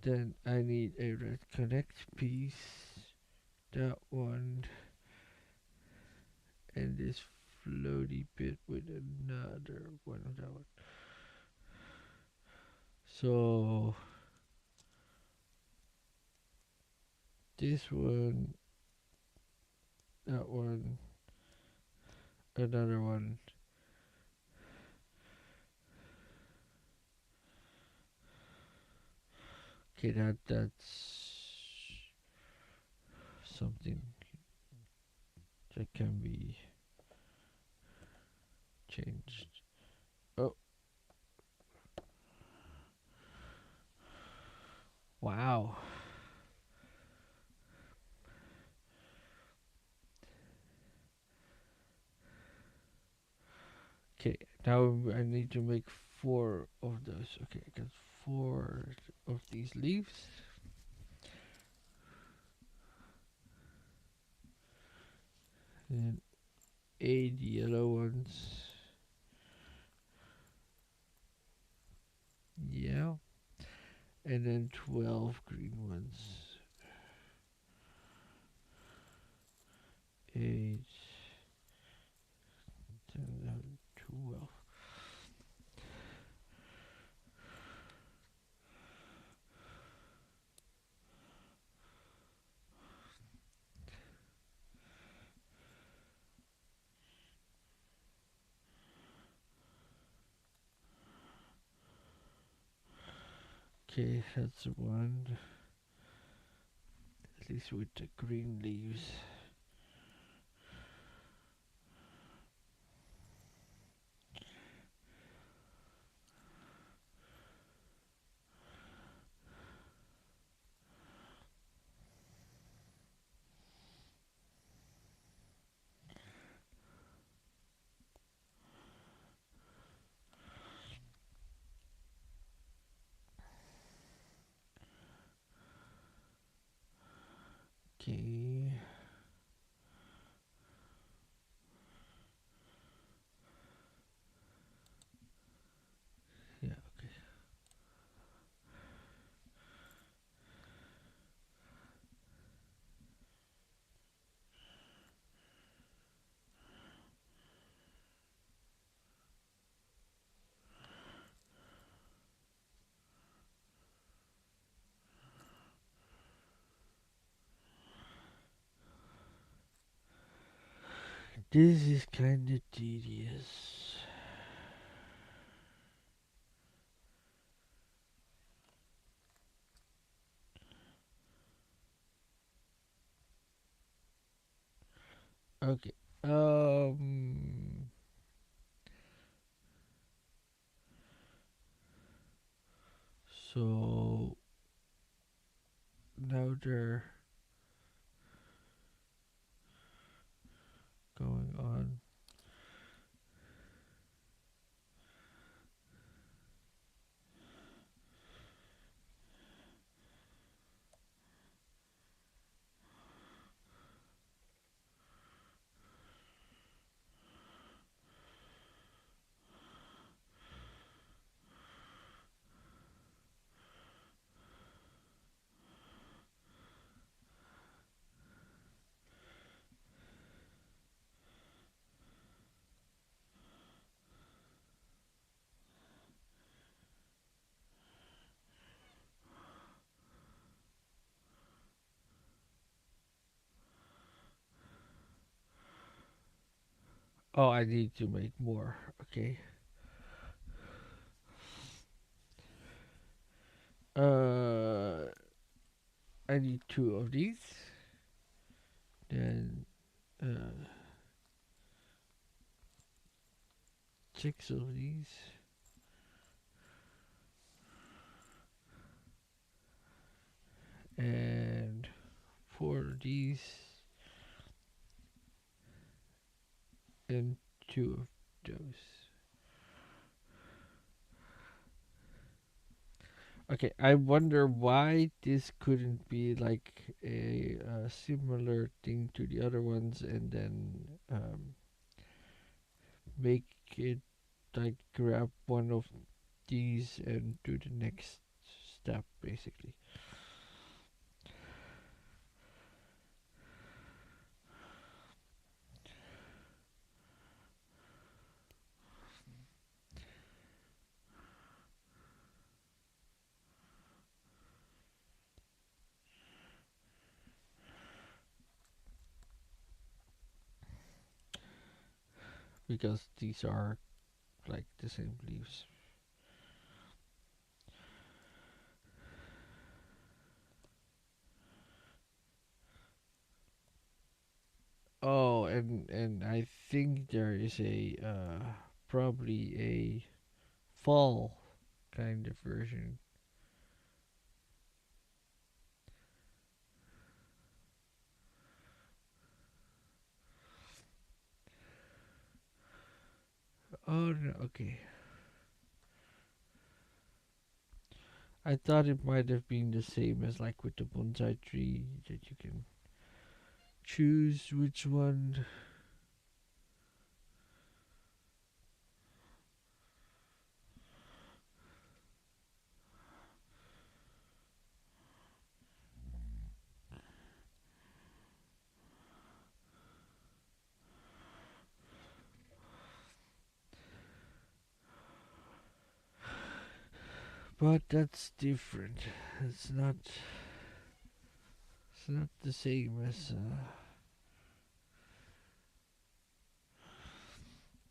Then I need a red connect piece. That one, and this floaty bit with another one of that one. So this one, that one, another one. Okay, that's something that can be changed. Oh, wow. Okay, now I need to make four of those. Okay, I got four of these leaves. And eight yellow ones. Yeah. And then 12 green ones. 8, 10, 11, 12. Okay, that's one. At least with the green leaves. Okay. Yeah, okay. This is kinda tedious. Okay. So now they're going on. Oh, I need to make more. Okay. Uh, I need two of these. Then uh, six of these. And four of these. And two of those. Okay, I wonder why this couldn't be like a similar thing to the other ones, and then make it like grab one of these and do the next step basically. because these are like the same leaves. Oh, and I think there is a probably a fall kind of version. Oh no, okay. I thought it might have been the same as like with the bonsai tree that you can choose which one. But that's different. It's not. It's not the same as.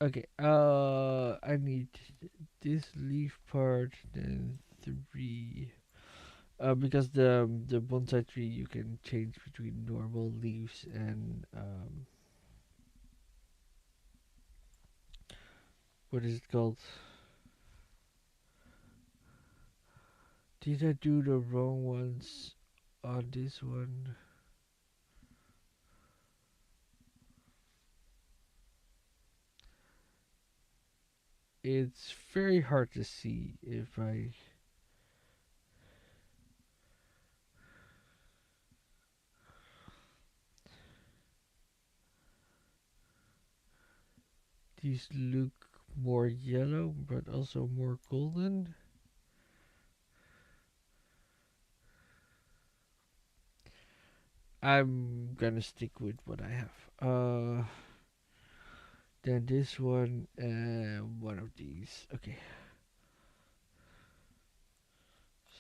Okay. I need this leaf part. Then three. Because the bonsai tree you can change between normal . And what is it called? Did I do the wrong ones on this one? It's very hard to see if I. These look more yellow, but also more golden. I'm gonna stick with what I have. Then this one and one of these. Okay,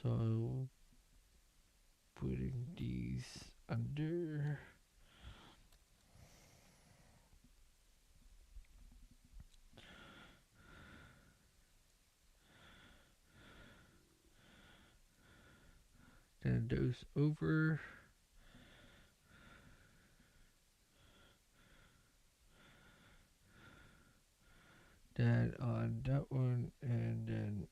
so putting these under. Then those over. Then on that one, and then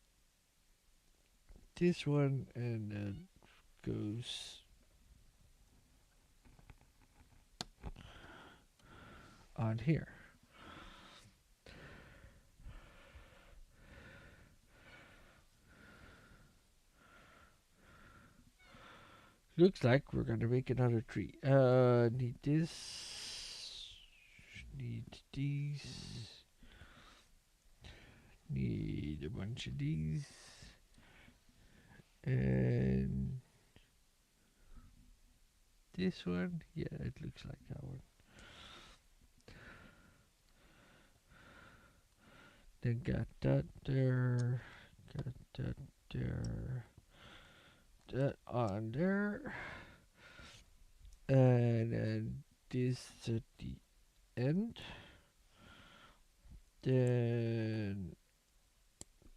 this one, and then goes on here. Looks like we're gonna make another tree. Need this. Need these. Need a bunch of these. And this one. Yeah, it looks like that one. Then got that there. Got that there. That on there. And then this at the end. Then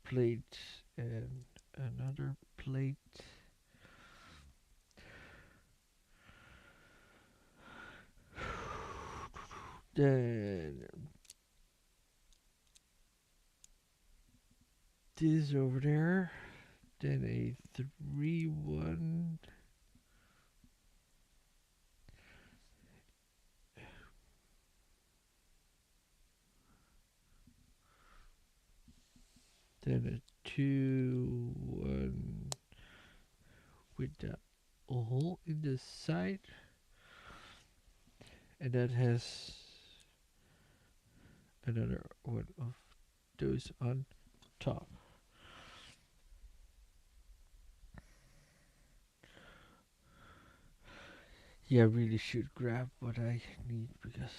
plate and another plate. Then this over there. Then a 3-1. Then a 2-1 with the hole in the side. And that has another one of those on top. Yeah, I really should grab what I need because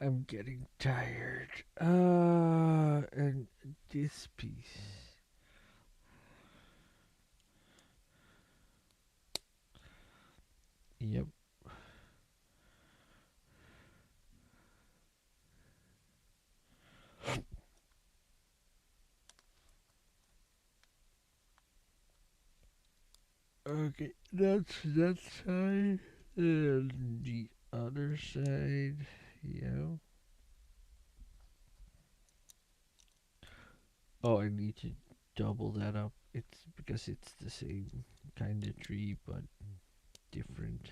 I'm getting tired. And this piece. Yep. Okay, that's that side. And the other side, yeah. Oh, I need to double that up. It's because it's the same kind of tree, but different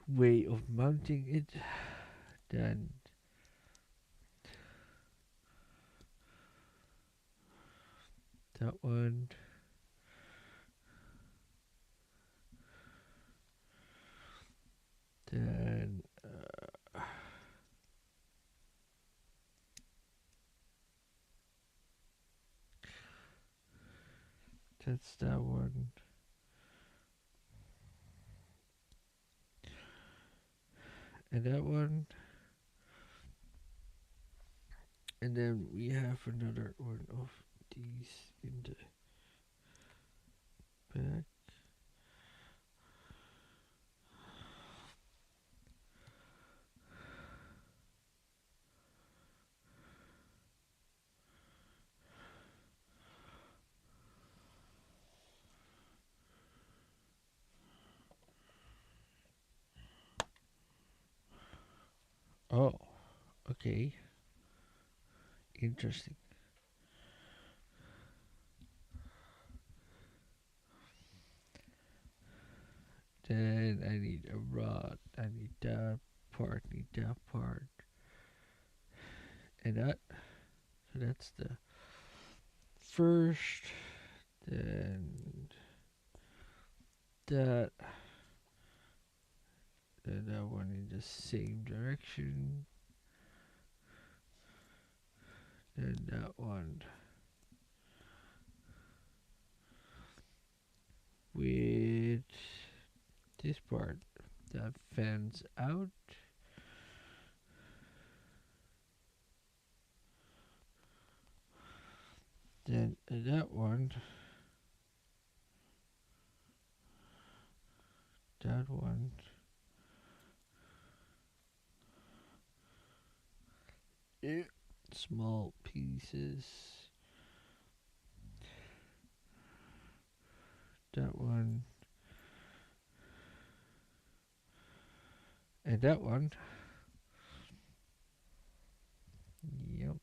way of mounting it. Then that one. Then that's that one. And that one. And then we have another one of these in the back. Oh, okay. Interesting. Then I need a rod. I need that part, need that part. And that. So that's the first. Then that. Then that one in the same direction. Then that one with this part that fans out. Then that one, that one, yeah. Small pieces. That one, and that one. Yep.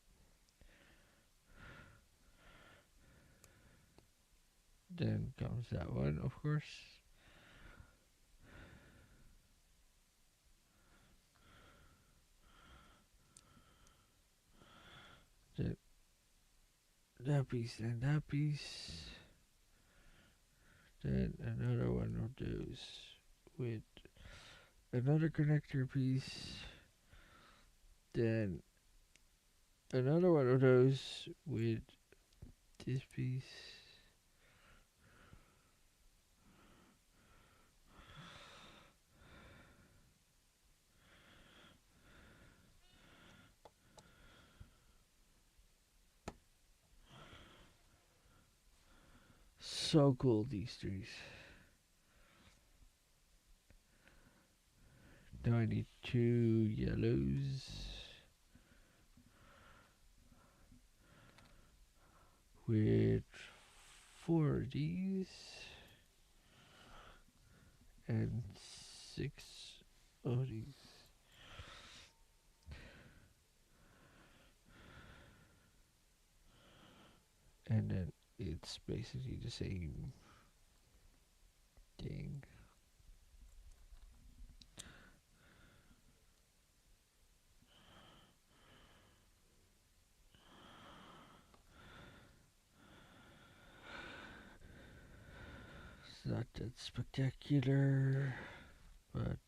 Then comes that one, of course. Then that piece and that piece. Then another one of those with another connector piece. Then another one of those with this piece. So cool, these trees. Now I need 2 yellows with 4 of these and 6 of these. And then it's basically the same thing. It's not that spectacular, but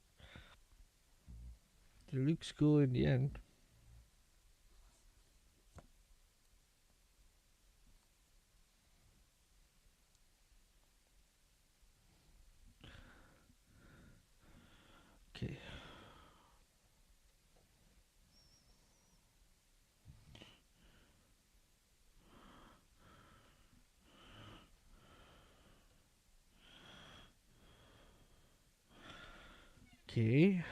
it looks cool in the end. Okay. Okay.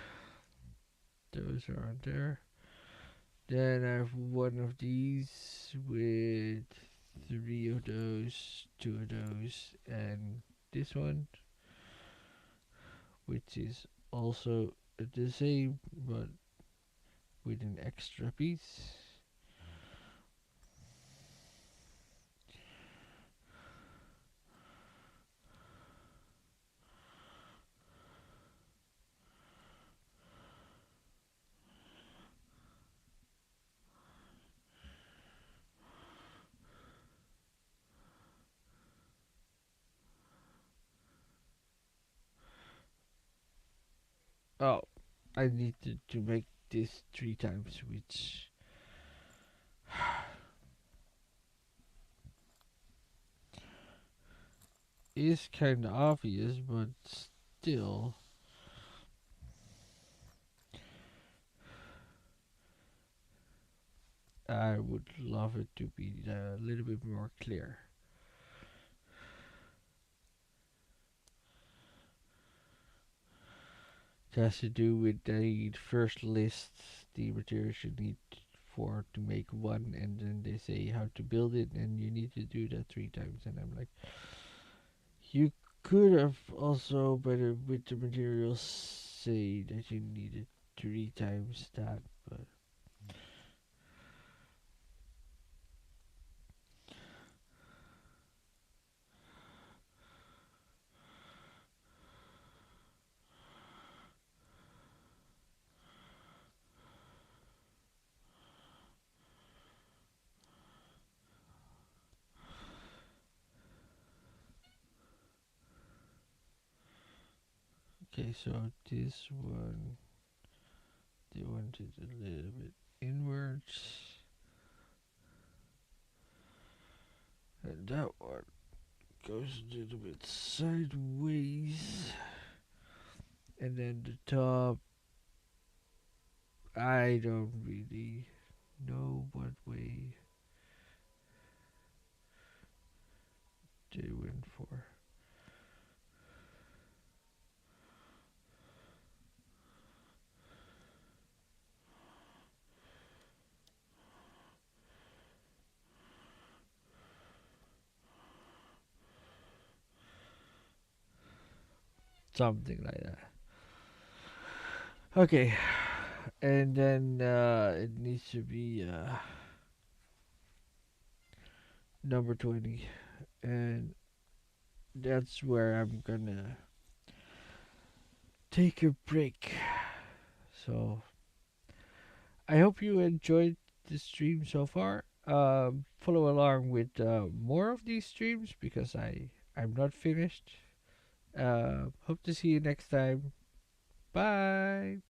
Those are on there. Then I have one of these with three of those, two of those, and this one, which is also the same but with an extra piece. Oh, I need to make this three times, which is kind of obvious, but still, I would love it to be a little bit more clear. It has to do with the first list, the materials you need for to make one, and then they say how to build it, and you need to do that three times. And I'm like, you could have also better with the materials say that you needed three times that, but okay. So this one, they wanted a little bit inwards, and that one goes a little bit sideways, and then the top. I don't really know what way they went for. Something like that. Okay, and then it needs to be number 20, and that's where I'm gonna take a break. So I hope you enjoyed the stream so far. Follow along with more of these streams because I'm not finished. Hope to see you next time. Bye.